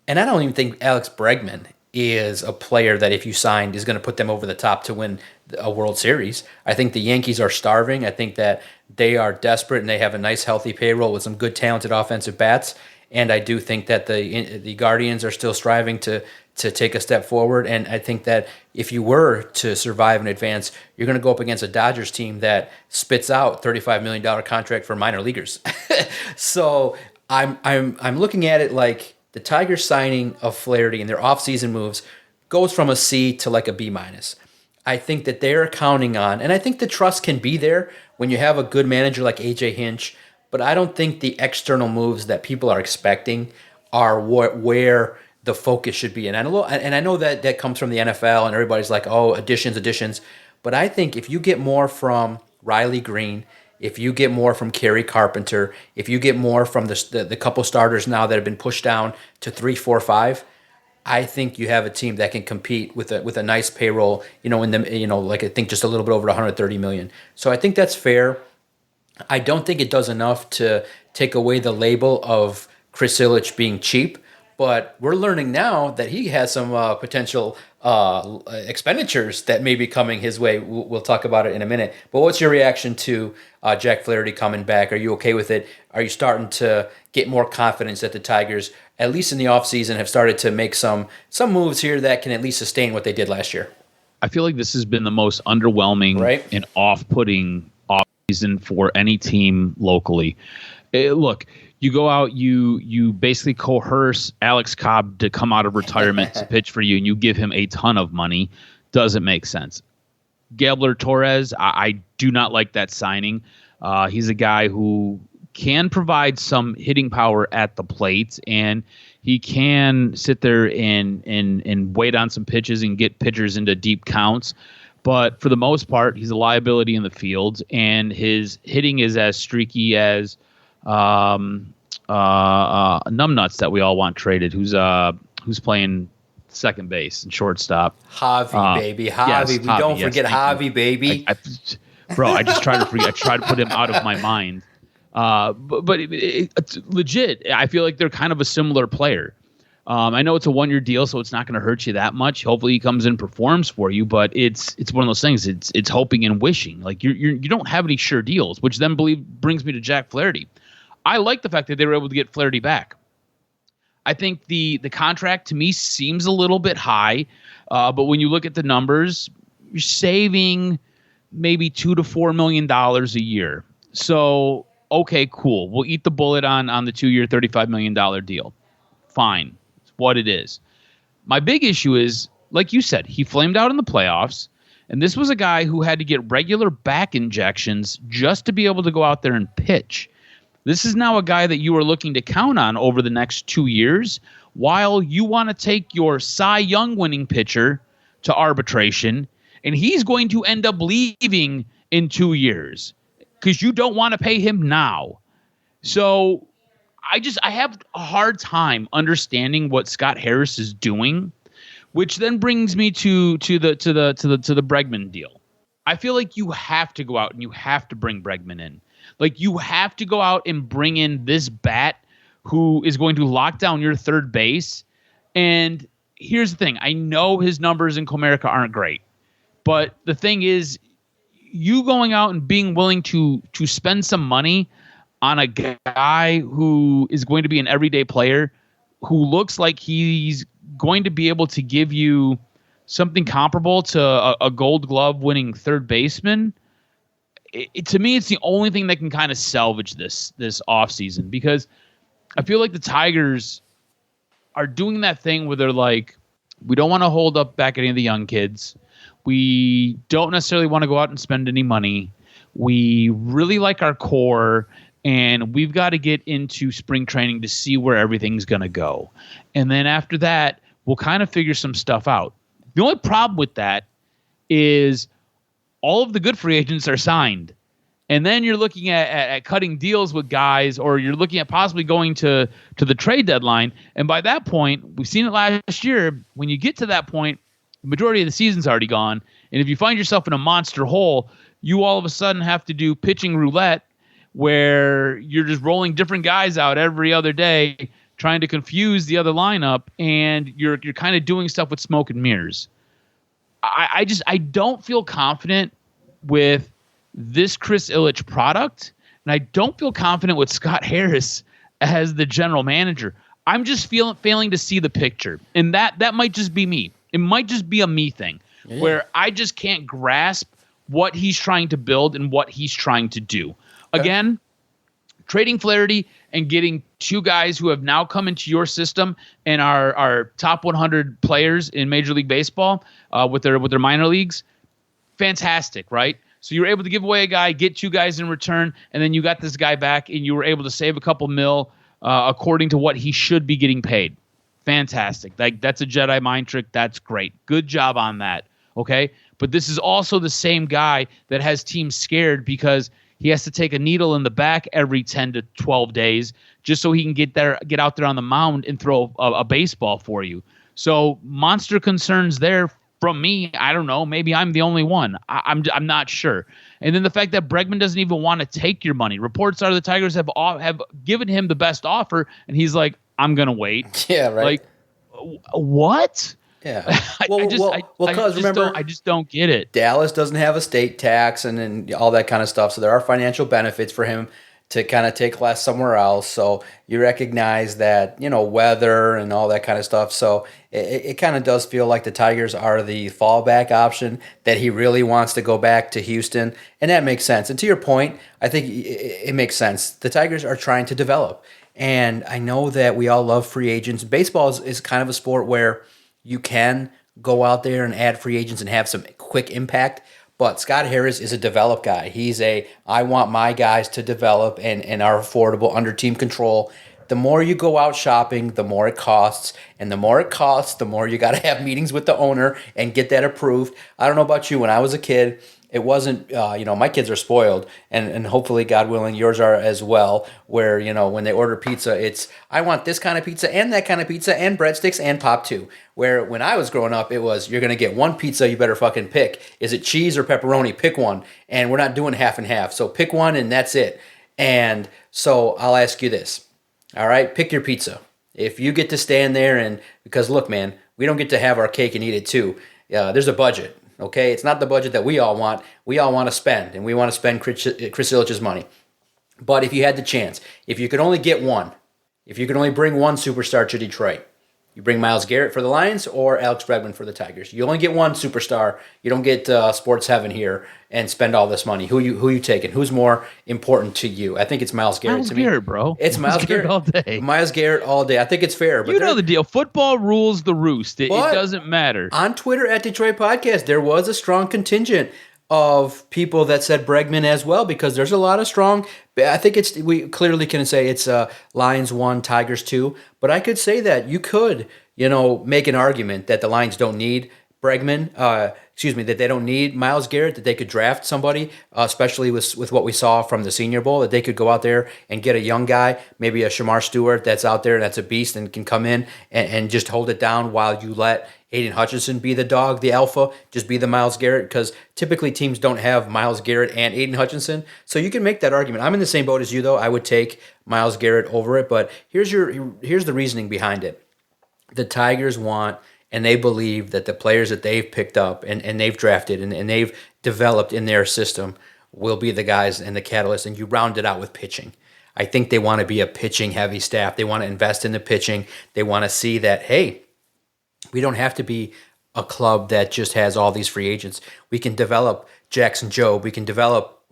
and I don't even think Alex Bregman is a player that if you signed is going to put them over the top to win a World Series. I think the Yankees are starving. I think that they are desperate and they have a nice healthy payroll with some good talented offensive bats. And I do think that the Guardians are still striving to take a step forward. And I think that if you were to survive and advance, you're going to go up against a Dodgers team that spits out $35 million contract for minor leaguers. So I'm looking at it like the Tigers signing of Flaherty and their offseason moves goes from a C to a B-. I think that they're counting on, and I think the trust can be there when you have a good manager like A.J. Hinch, but I don't think the external moves that people are expecting are where the focus should be. And I know that comes from the NFL, and everybody's like, oh, additions. But I think if you get more from Riley Green, if you get more from Kerry Carpenter, if you get more from the couple starters now that have been pushed down to 3, 4, 5, I think you have a team that can compete with a nice payroll, I think just a little bit over 130 million. So I think that's fair. I don't think it does enough to take away the label of Chris Ilitch being cheap, but we're learning now that he has some potential expenditures that may be coming his way. We'll talk about it in a minute. But what's your reaction to Jack Flaherty coming back? Are you okay with it? Are you starting to get more confidence that the Tigers, at least in the offseason, have started to make some moves here that can at least sustain what they did last year? I feel like this has been the most underwhelming and off-putting offseason for any team locally. Look, you go out, you basically coerce Alex Cobb to come out of retirement to pitch for you, and you give him a ton of money. Doesn't make sense. Gabler Torres, I do not like that signing. He's a guy who can provide some hitting power at the plate, and he can sit there and wait on some pitches and get pitchers into deep counts. But for the most part, he's a liability in the field, and his hitting is as streaky as numbnuts that we all want traded. Who's playing second base and shortstop? Javi, baby, Javi. Yes, we Javi, don't forget Javi, baby. I just try to forget. I try to put him out of my mind. But it's legit. I feel like they're kind of a similar player. I know it's a 1-year deal, so it's not going to hurt you that much. Hopefully, he comes in, performs for you. But it's one of those things. It's hoping and wishing. Like you don't have any sure deals, which then brings me to Jack Flaherty. I like the fact that they were able to get Flaherty back. I think the contract to me seems a little bit high, but when you look at the numbers, you're saving maybe $2 to $4 million a year. So okay, cool. We'll eat the bullet on the 2-year, $35 million deal. Fine. It's what it is. My big issue is, like you said, he flamed out in the playoffs, and this was a guy who had to get regular back injections just to be able to go out there and pitch. This is now a guy that you are looking to count on over the next 2 years, while you want to take your Cy Young winning pitcher to arbitration, and he's going to end up leaving in 2 years because you don't want to pay him now. So I have a hard time understanding what Scott Harris is doing, which then brings me to the Bergman deal. I feel like you have to go out and you have to bring Bergman in. Like, you have to go out and bring in this bat who is going to lock down your third base. And here's the thing. I know his numbers in Comerica aren't great. But the thing is, you going out and being willing to spend some money on a guy who is going to be an everyday player, who looks like he's going to be able to give you something comparable to a Gold Glove winning third baseman, to me, it's the only thing that can kind of salvage this offseason, because I feel like the Tigers are doing that thing where they're like, we don't want to hold up back any of the young kids. We don't necessarily want to go out and spend any money. We really like our core, and we've got to get into spring training to see where everything's going to go. And then after that, we'll kind of figure some stuff out. The only problem with that is all of the good free agents are signed. And then you're looking at cutting deals with guys, or you're looking at possibly going to the trade deadline. And by that point, we've seen it last year, when you get to that point, the majority of the season's already gone. And if you find yourself in a monster hole, you all of a sudden have to do pitching roulette, where you're just rolling different guys out every other day, trying to confuse the other lineup, and you're kind of doing stuff with smoke and mirrors. I don't feel confident with this Chris Ilitch product, and I don't feel confident with Scott Harris as the general manager. I'm just failing to see the picture, and that might just be me. It might just be a me thing, where I just can't grasp what he's trying to build and what he's trying to do. Again, trading Flaherty and getting two guys who have now come into your system and are top 100 players in Major League Baseball with their minor leagues, fantastic, right? So you were able to give away a guy, get two guys in return, and then you got this guy back, and you were able to save a couple mil according to what he should be getting paid. Fantastic. That's a Jedi mind trick. That's great. Good job on that. Okay? But this is also the same guy that has teams scared because he has to take a needle in the back every 10 to 12 days just so he can get out there on the mound and throw a baseball for you. So monster concerns there from me. I don't know. Maybe I'm the only one. I'm not sure. And then the fact that Bergman doesn't even want to take your money. Reports are the Tigers have given him the best offer, and he's like, I'm going to wait. Yeah, right. Like, what? Yeah. Remember, I just don't get it. Dallas doesn't have a state tax and all that kind of stuff, so there are financial benefits for him to kind of take less somewhere else. So you recognize that, weather and all that kind of stuff. So it kind of does feel like the Tigers are the fallback option, that he really wants to go back to Houston, and that makes sense. And to your point, I think it makes sense. The Tigers are trying to develop, and I know that we all love free agents. Baseball is kind of a sport where you can go out there and add free agents and have some quick impact. But Scott Harris is a develop guy. I want my guys to develop and are affordable under team control. The more you go out shopping, the more it costs. And the more it costs, the more you got to have meetings with the owner and get that approved. I don't know about you. When I was a kid, it wasn't, my kids are spoiled, and hopefully, God willing, yours are as well, where, when they order pizza, it's, I want this kind of pizza and that kind of pizza and breadsticks and pop too. Where when I was growing up, it was, you're going to get one pizza, you better fucking pick. Is it cheese or pepperoni? Pick one. And we're not doing half and half. So pick one and that's it. And so I'll ask you this. All right, pick your pizza. If you get to stand there because look, man, we don't get to have our cake and eat it too. There's a budget. Okay, it's not the budget that we all want. We all want to spend, and we want to spend Chris Ilitch's money. But if you had the chance, if you could only get one, if you could only bring one superstar to Detroit, You bring Myles Garrett for the Lions or Alex Bergman for the Tigers. You only get one superstar. You don't get sports heaven here and spend all this money. Who you taking? Who's more important to you? I think it's Myles Garrett. Myles Garrett, bro. It's Myles Garrett all day. Myles Garrett all day. I think it's fair. But you know the deal. Football rules the roost. It doesn't matter. On Twitter at Detroit Podcast, there was a strong contingent of people that said Bergman as well, because there's a lot of strong. I think we clearly can say it's Lions 1, Tigers 2, but I could say that you could, make an argument that the Lions don't need Bergman, that they don't need Myles Garrett, that they could draft somebody, especially with what we saw from the Senior Bowl, that they could go out there and get a young guy, maybe a Shamar Stewart that's out there that's a beast and can come in and just hold it down while you let Aiden Hutchinson be the dog, the alpha, just be the Myles Garrett, because typically teams don't have Myles Garrett and Aiden Hutchinson. So you can make that argument. I'm in the same boat as you, though. I would take Myles Garrett over it, but here's the reasoning behind it. The Tigers want, and they believe that the players that they've picked up and they've drafted and they've developed in their system will be the guys and the catalyst, and you round it out with pitching. I think they want to be a pitching-heavy staff. They want to invest in the pitching. They want to see that, hey, we don't have to be a club that just has all these free agents. We can develop Jackson Jobe. We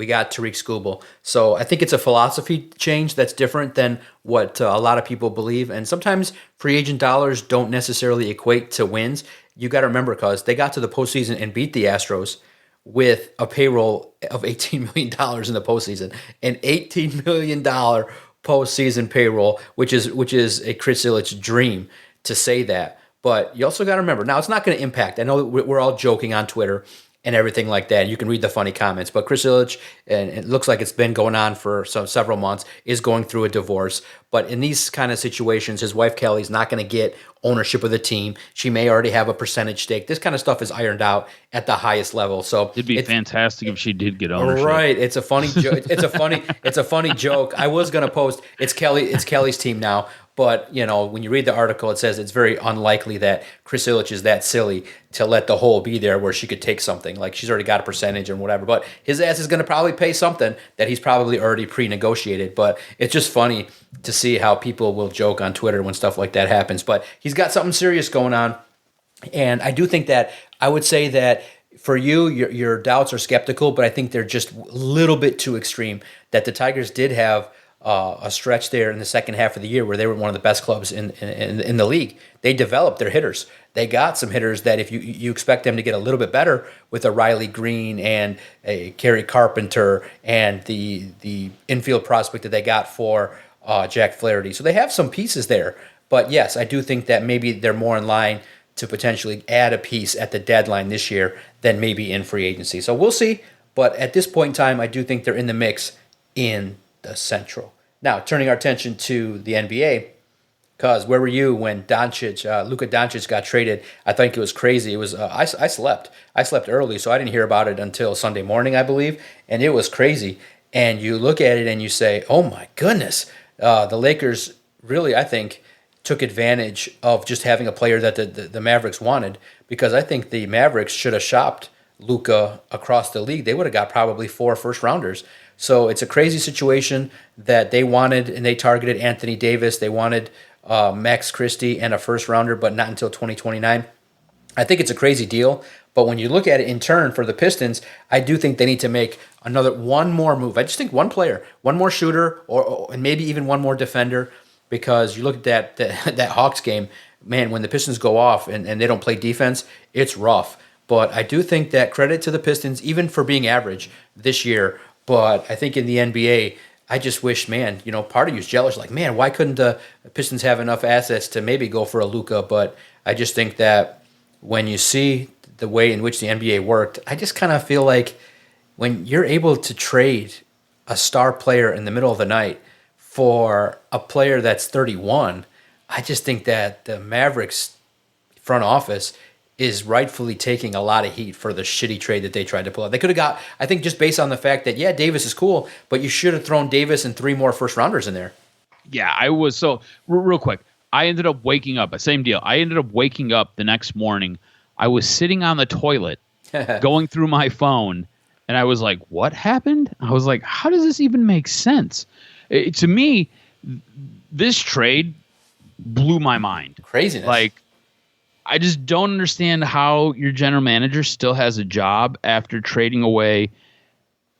got Tariq Skubal. So I think it's a philosophy change that's different than what a lot of people believe. And sometimes free agent dollars don't necessarily equate to wins. You got to remember, because they got to the postseason and beat the Astros with a payroll of $18 million in the postseason. An $18 million postseason payroll, which is a Chris Ilitch dream to say that. But you also got to remember, now it's not going to impact. I know we're all joking on Twitter and everything like that. You can read the funny comments. But Chris Ilitch, and it looks like it's been going on for several months, is going through a divorce. But in these kind of situations, his wife Kelly's not going to get ownership of the team. She may already have a percentage stake. This kind of stuff is ironed out at the highest level. So it'd be fantastic if she did get ownership. Right. It's a funny joke. It's a funny joke. I was going to post, it's Kelly's team now. But, when you read the article, it says it's very unlikely that Chris Ilitch is that silly to let the hole be there where she could take something. Like, she's already got a percentage and whatever. But his ass is going to probably pay something that he's probably already pre-negotiated. But it's just funny to see how people will joke on Twitter when stuff like that happens. But he's got something serious going on. And I do think that I would say that for you, your doubts are skeptical, but I think they're just a little bit too extreme. That the Tigers did have a stretch there in the second half of the year where they were one of the best clubs in the league. They developed their hitters. They got some hitters that if you expect them to get a little bit better with a Riley Green and a Kerry Carpenter and the infield prospect that they got for Jack Flaherty. So they have some pieces there. But yes, I do think that maybe they're more in line to potentially add a piece at the deadline this year than maybe in free agency. So we'll see. But at this point in time, I do think they're in the mix in the Central. Now, turning our attention to the NBA, because where were you when Luka Doncic got traded? I think it was crazy. It was I slept early, so I didn't hear about it until Sunday morning, I believe, and it was crazy. And you look at it and you say, "Oh my goodness!" The Lakers really, I think, took advantage of just having a player that the Mavericks wanted, because I think the Mavericks should have shopped Luka across the league. They would have got probably 4 first-rounders. So it's a crazy situation that they wanted, and they targeted Anthony Davis. They wanted Max Christie and a first-rounder, but not until 2029. I think it's a crazy deal, but when you look at it in turn for the Pistons, I do think they need to make one more move. I just think one player, one more shooter, and maybe even one more defender, because you look at that Hawks game, man, when the Pistons go off and they don't play defense, it's rough. But I do think that credit to the Pistons, even for being average this year. But I think in the NBA, I just wish, man, part of you is jealous. Like, man, why couldn't the Pistons have enough assets to maybe go for a Luka? But I just think that when you see the way in which the NBA worked, I just kind of feel like when you're able to trade a star player in the middle of the night for a player that's 31, I just think that the Mavericks front office is rightfully taking a lot of heat for the shitty trade that they tried to pull out. They could have got, I think, just based on the fact that, yeah, Davis is cool, but you should have thrown Davis and 3 more first-rounders in there. Yeah, I was so real quick. I ended up waking up. Same deal. I ended up waking up the next morning. I was sitting on the toilet, going through my phone, and I was like, "What happened?" I was like, "How does this even make sense?" To me, this trade blew my mind. Craziness. Like, I just don't understand how your general manager still has a job after trading away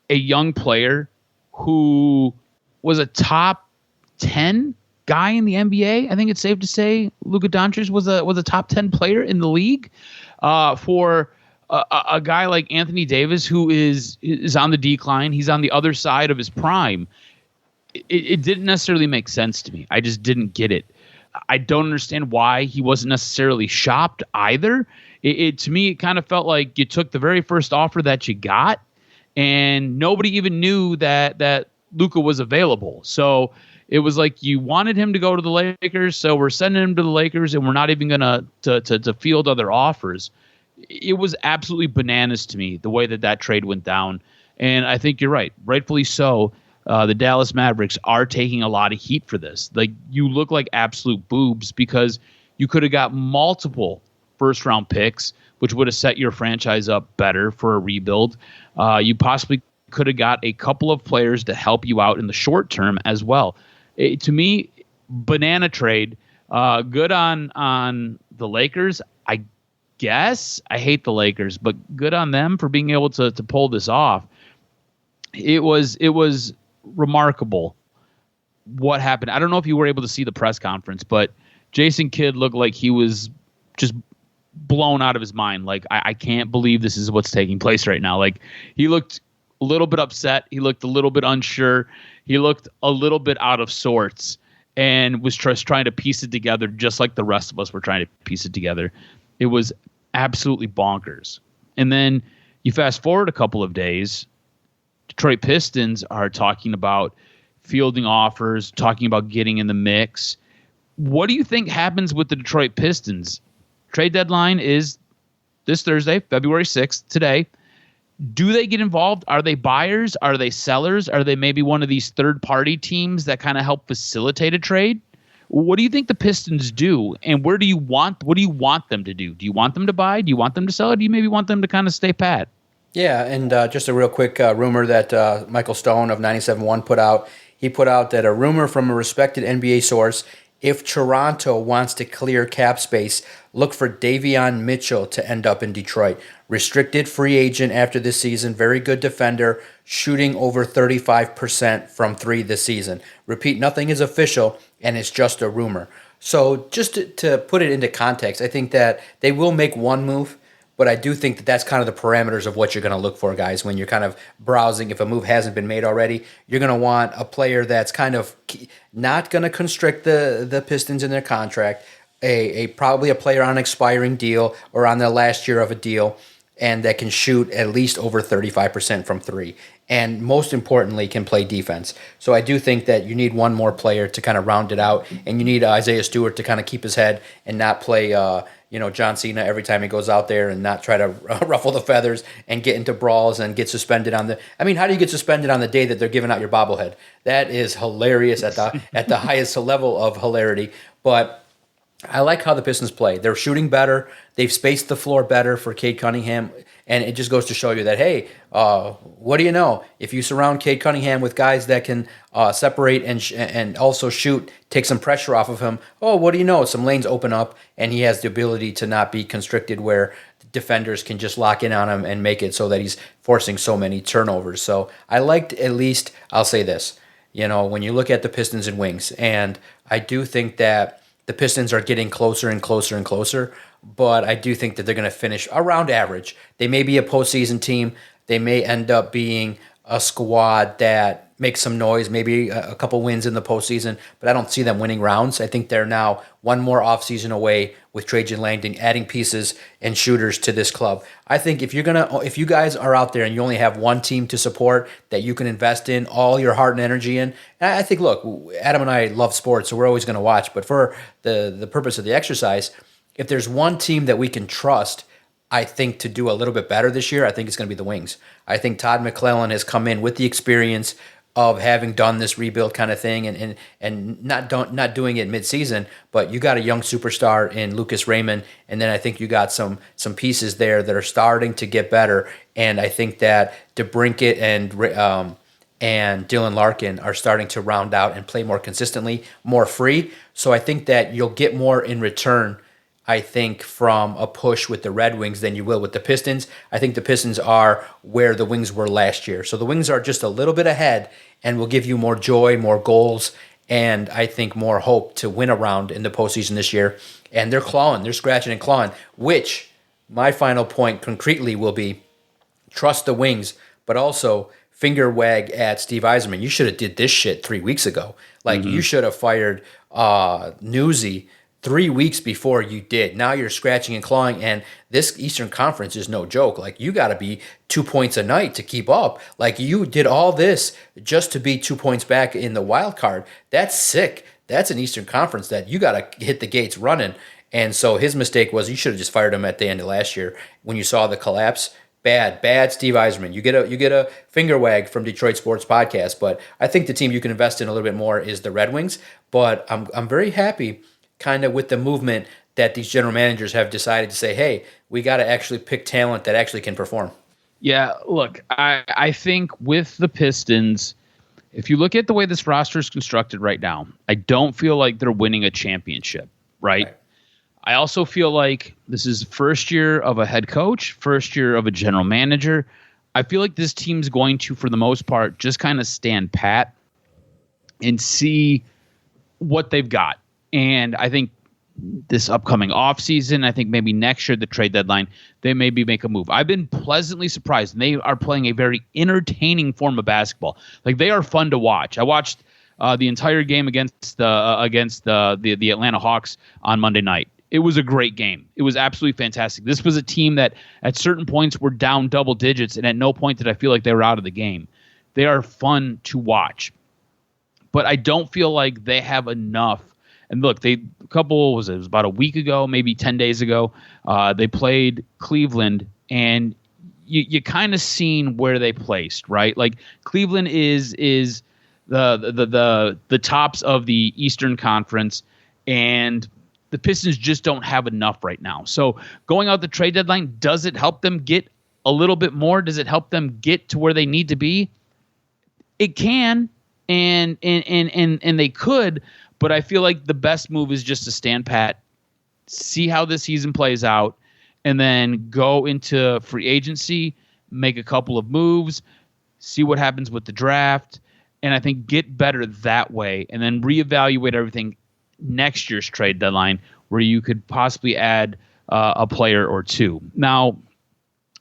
a young player who was a top 10 guy in the NBA. I think it's safe to say Luka Doncic was a top 10 player in the league for a guy like Anthony Davis, who is on the decline. He's on the other side of his prime. It didn't necessarily make sense to me. I just didn't get it. I don't understand why he wasn't necessarily shopped either. To me, it kind of felt like you took the very first offer that you got, and nobody even knew that Luka was available. So it was like you wanted him to go to the Lakers, so we're sending him to the Lakers, and we're not even going to field other offers. It was absolutely bananas to me, the way that trade went down. And I think you're right. Rightfully so. The Dallas Mavericks are taking a lot of heat for this. Like, you look like absolute boobs because you could have got multiple first-round picks, which would have set your franchise up better for a rebuild. You possibly could have got a couple of players to help you out in the short term as well. To me, banana trade. Good on the Lakers, I guess. I hate the Lakers, but good on them for being able to pull this off. It was remarkable what happened. I don't know if you were able to see the press conference, but Jason Kidd looked like he was just blown out of his mind. Like, I can't believe this is what's taking place right now. Like, he looked a little bit upset. He looked a little bit unsure. He looked a little bit out of sorts and was just trying to piece it together, just like the rest of us were trying to piece it together. It was absolutely bonkers. And then you fast forward a couple of days, Detroit Pistons are talking about fielding offers, talking about getting in the mix. What do you think happens with the Detroit Pistons? Trade deadline is this Thursday, February 6th, today. Do they get involved? Are they buyers? Are they sellers? Are they maybe one of these third-party teams that kind of help facilitate a trade? What do you think the Pistons do, and what do you want them to do? Do you want them to buy? Do you want them to sell? Or do you maybe want them to kind of stay pat? Yeah, and just a real quick rumor that Michael Stone of 97.1 put out. He put out that a rumor from a respected NBA source, if Toronto wants to clear cap space, look for Davion Mitchell to end up in Detroit. Restricted free agent after this season, very good defender, shooting over 35% from three this season. Repeat, nothing is official, and it's just a rumor. So just to put it into context, I think that they will make one move, but I do think that that's kind of the parameters of what you're going to look for, guys, when you're kind of browsing. If a move hasn't been made already, you're going to want a player that's kind of not going to constrict the Pistons in their contract, probably a player on an expiring deal or on their last year of a deal, and that can shoot at least over 35% from three. And most importantly, can play defense. So I do think that you need one more player to kind of round it out, and you need Isaiah Stewart to kind of keep his head and not play John Cena every time he goes out there and not try to ruffle the feathers and get into brawls and get suspended on the. I mean, how do you get suspended on the day that they're giving out your bobblehead? That is hilarious at the highest level of hilarity. But I like how the Pistons play. They're shooting better. They've spaced the floor better for Cade Cunningham. And it just goes to show you that, hey, what do you know? If you surround Cade Cunningham with guys that can separate and also shoot, take some pressure off of him, what do you know? Some lanes open up, and he has the ability to not be constricted where defenders can just lock in on him and make it so that he's forcing so many turnovers. So I liked, at least, I'll say this, when you look at the Pistons and wings, and I do think that the Pistons are getting closer and closer and closer, but I do think that they're going to finish around average. They may be a postseason team. They may end up being a squad that makes some noise, maybe a couple wins in the postseason, but I don't see them winning rounds. I think they're now one more offseason away with Trajan Langdon adding pieces and shooters to this club. I think if you guys are out there and you only have one team to support that you can invest in all your heart and energy in, and I think, look, Adam and I love sports, so we're always going to watch, but for the purpose of the exercise, if there's one team that we can trust, I think, to do a little bit better this year, I think it's going to be the Wings. I think Todd McClellan has come in with the experience of having done this rebuild kind of thing and not doing it mid-season, but you got a young superstar in Lucas Raymond, and then I think you got some pieces there that are starting to get better, and I think that DeBrincat and Dylan Larkin are starting to round out and play more consistently, more free. So I think that you'll get more in return, I think, from a push with the Red Wings than you will with the Pistons. I think the Pistons are where the Wings were last year. So the Wings are just a little bit ahead and will give you more joy, more goals, and I think more hope to win a round in the postseason this year. And they're clawing, they're scratching and clawing, which my final point concretely will be trust the Wings, but also finger wag at Steve Yzerman. You should have did this shit 3 weeks ago. Like, you should have fired Newsy 3 weeks before you did. Now you're scratching and clawing, and this Eastern Conference is no joke. Like, you got to be 2 points a night to keep up. Like, you did all this just to be 2 points back in the wild card. That's sick. That's an Eastern Conference that you got to hit the gates running. And so his mistake was you should have just fired him at the end of last year when you saw the collapse. Bad Steve Yzerman. You get a finger wag from Detroit Sports Podcast, but I think the team you can invest in a little bit more is the Red Wings. But I'm very happy kind of with the movement that these general managers have decided to say, hey, we got to actually pick talent that actually can perform. Yeah, look, I think with the Pistons, if you look at the way this roster is constructed right now, I don't feel like they're winning a championship, right? I also feel like this is first year of a head coach, first year of a general manager. I feel like this team's going to, for the most part, just kind of stand pat and see what they've got. And I think this upcoming offseason, I think maybe next year, the trade deadline, they maybe make a move. I've been pleasantly surprised. And they are playing a very entertaining form of basketball. Like, they are fun to watch. I watched the entire game against the Atlanta Hawks on Monday night. It was a great game. It was absolutely fantastic. This was a team that at certain points were down double digits, and at no point did I feel like they were out of the game. They are fun to watch. But I don't feel like they have enough. And look, it was about a week ago, maybe 10 days ago, they played Cleveland, and you kind of seen where they placed, right? Like, Cleveland is the tops of the Eastern Conference, and the Pistons just don't have enough right now. So going out the trade deadline, does it help them get a little bit more? Does it help them get to where they need to be? It can, and they could, but I feel like the best move is just to stand pat, see how this season plays out, and then go into free agency, make a couple of moves, see what happens with the draft, and I think get better that way, and then reevaluate everything next year's trade deadline, where you could possibly add a player or two. Now,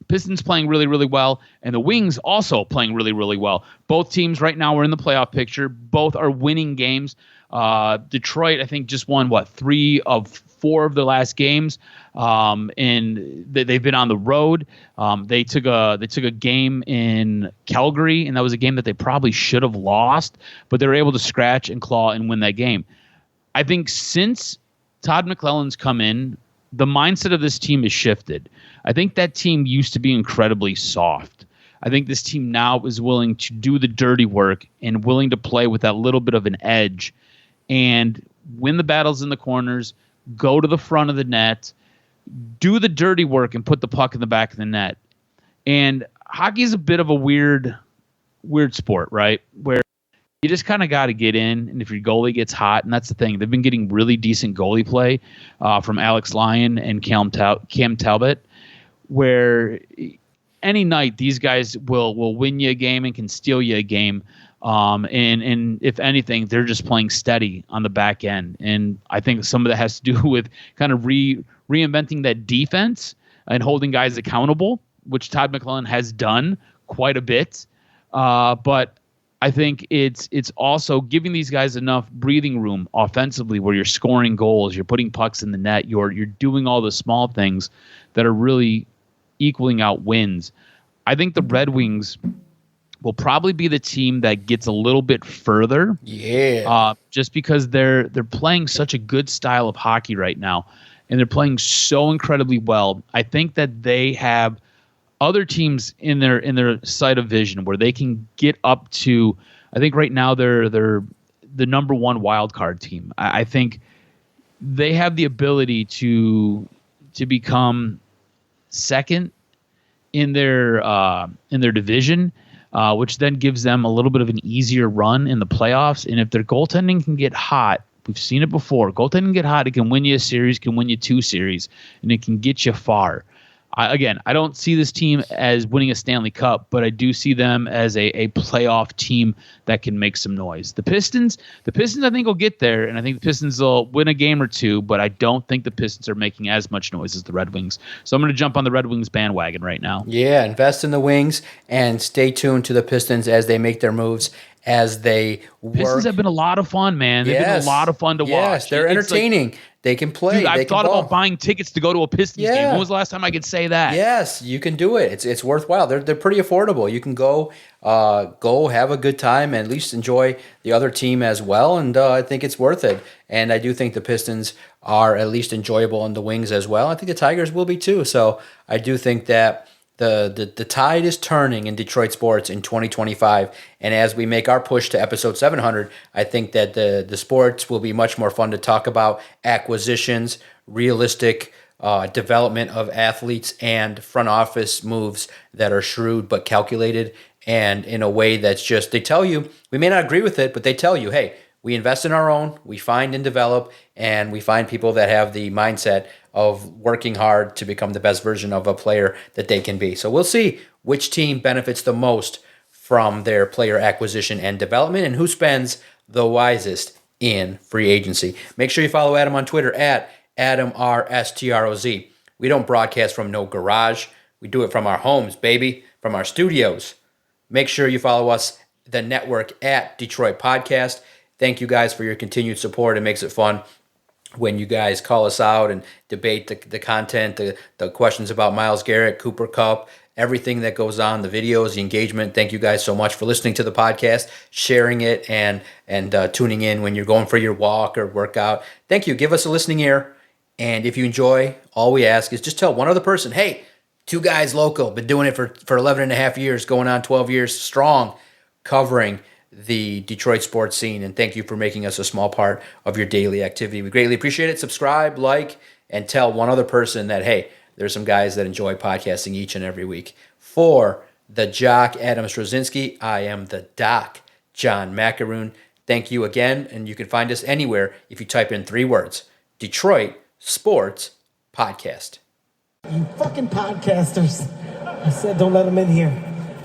Pistons playing really, really well, and the Wings also playing really, really well. Both teams right now are in the playoff picture. Both are winning games. Detroit, I think, just won 3 of 4 of the last games, and they've been on the road. They took a game in Calgary, and that was a game that they probably should have lost, but they were able to scratch and claw and win that game. I think since Todd McClellan's come in, the mindset of this team has shifted. I think that team used to be incredibly soft. I think this team now is willing to do the dirty work and willing to play with that little bit of an edge and win the battles in the corners, go to the front of the net, do the dirty work, and put the puck in the back of the net. And hockey is a bit of a weird sport, right? Where you just kind of got to get in, and if your goalie gets hot, and that's the thing, they've been getting really decent goalie play from Alex Lyon and Cam Talbot, where any night these guys will win you a game and can steal you a game. And if anything, they're just playing steady on the back end. And I think some of that has to do with kind of reinventing that defense and holding guys accountable, which Todd McClellan has done quite a bit. But I think it's also giving these guys enough breathing room offensively where you're scoring goals, you're putting pucks in the net, you're doing all the small things that are really equaling out wins. I think the Red Wings will probably be the team that gets a little bit further. Yeah. Just because they're playing such a good style of hockey right now, and they're playing so incredibly well. I think that they have other teams in their sight of vision where they can get up to. I think right now they're the number one wild card team. I think they have the ability to become second in their division. which then gives them a little bit of an easier run in the playoffs. And if their goaltending can get hot, we've seen it before. Goaltending can get hot. It can win you a series, can win you 2 series, and it can get you far. I don't see this team as winning a Stanley Cup, but I do see them as a playoff team that can make some noise. The Pistons, I think will get there, and I think the Pistons will win a game or 2, but I don't think the Pistons are making as much noise as the Red Wings. So I'm going to jump on the Red Wings bandwagon right now. Yeah, invest in the Wings and stay tuned to the Pistons as they make their moves, as they work. Pistons have been a lot of fun, man. They've been a lot of fun to watch. Yes, they're entertaining. They can play. Dude, I've thought about buying tickets to go to a Pistons game. When was the last time I could say that? Yes, you can do it. It's worthwhile. They're pretty affordable. You can go have a good time and at least enjoy the other team as well. And I think it's worth it. And I do think the Pistons are at least enjoyable in the Wings as well. I think the Tigers will be too. So I do think that the tide is turning in Detroit sports in 2025, and as we make our push to episode 700, I think that the sports will be much more fun to talk about. Acquisitions, realistic development of athletes, and front office moves that are shrewd but calculated, and in a way that's just, they tell you, we may not agree with it, but they tell you, hey, we invest in our own, we find and develop, and we find people that have the mindset of working hard to become the best version of a player that they can be. So we'll see which team benefits the most from their player acquisition and development, and who spends the wisest in free agency. Make sure you follow Adam on Twitter at AdamRSTROZ. We don't broadcast from no garage. We do it from our homes, baby, from our studios. Make sure you follow us, the network, at Detroit Podcast. Thank you guys for your continued support. It makes it fun when you guys call us out and debate the content, the questions about Myles Garrett, Cooper Kupp, everything that goes on, the videos, the engagement. Thank you guys so much for listening to the podcast, sharing it, and tuning in when you're going for your walk or workout. Thank you. Give us a listening ear. And if you enjoy, all we ask is just tell one other person, hey, 2 guys local, been doing it for 11 and a half years, going on 12 years strong, covering the Detroit sports scene, and thank you for making us a small part of your daily activity. We greatly appreciate it. Subscribe, like, and tell one other person that, hey, there's some guys that enjoy podcasting each and every week. For the Jock, Adam Strozinski, I am the Doc, John Macaroon. Thank you again, and you can find us anywhere if you type in 3 words, Detroit Sports Podcast. You fucking podcasters. I said don't let them in here.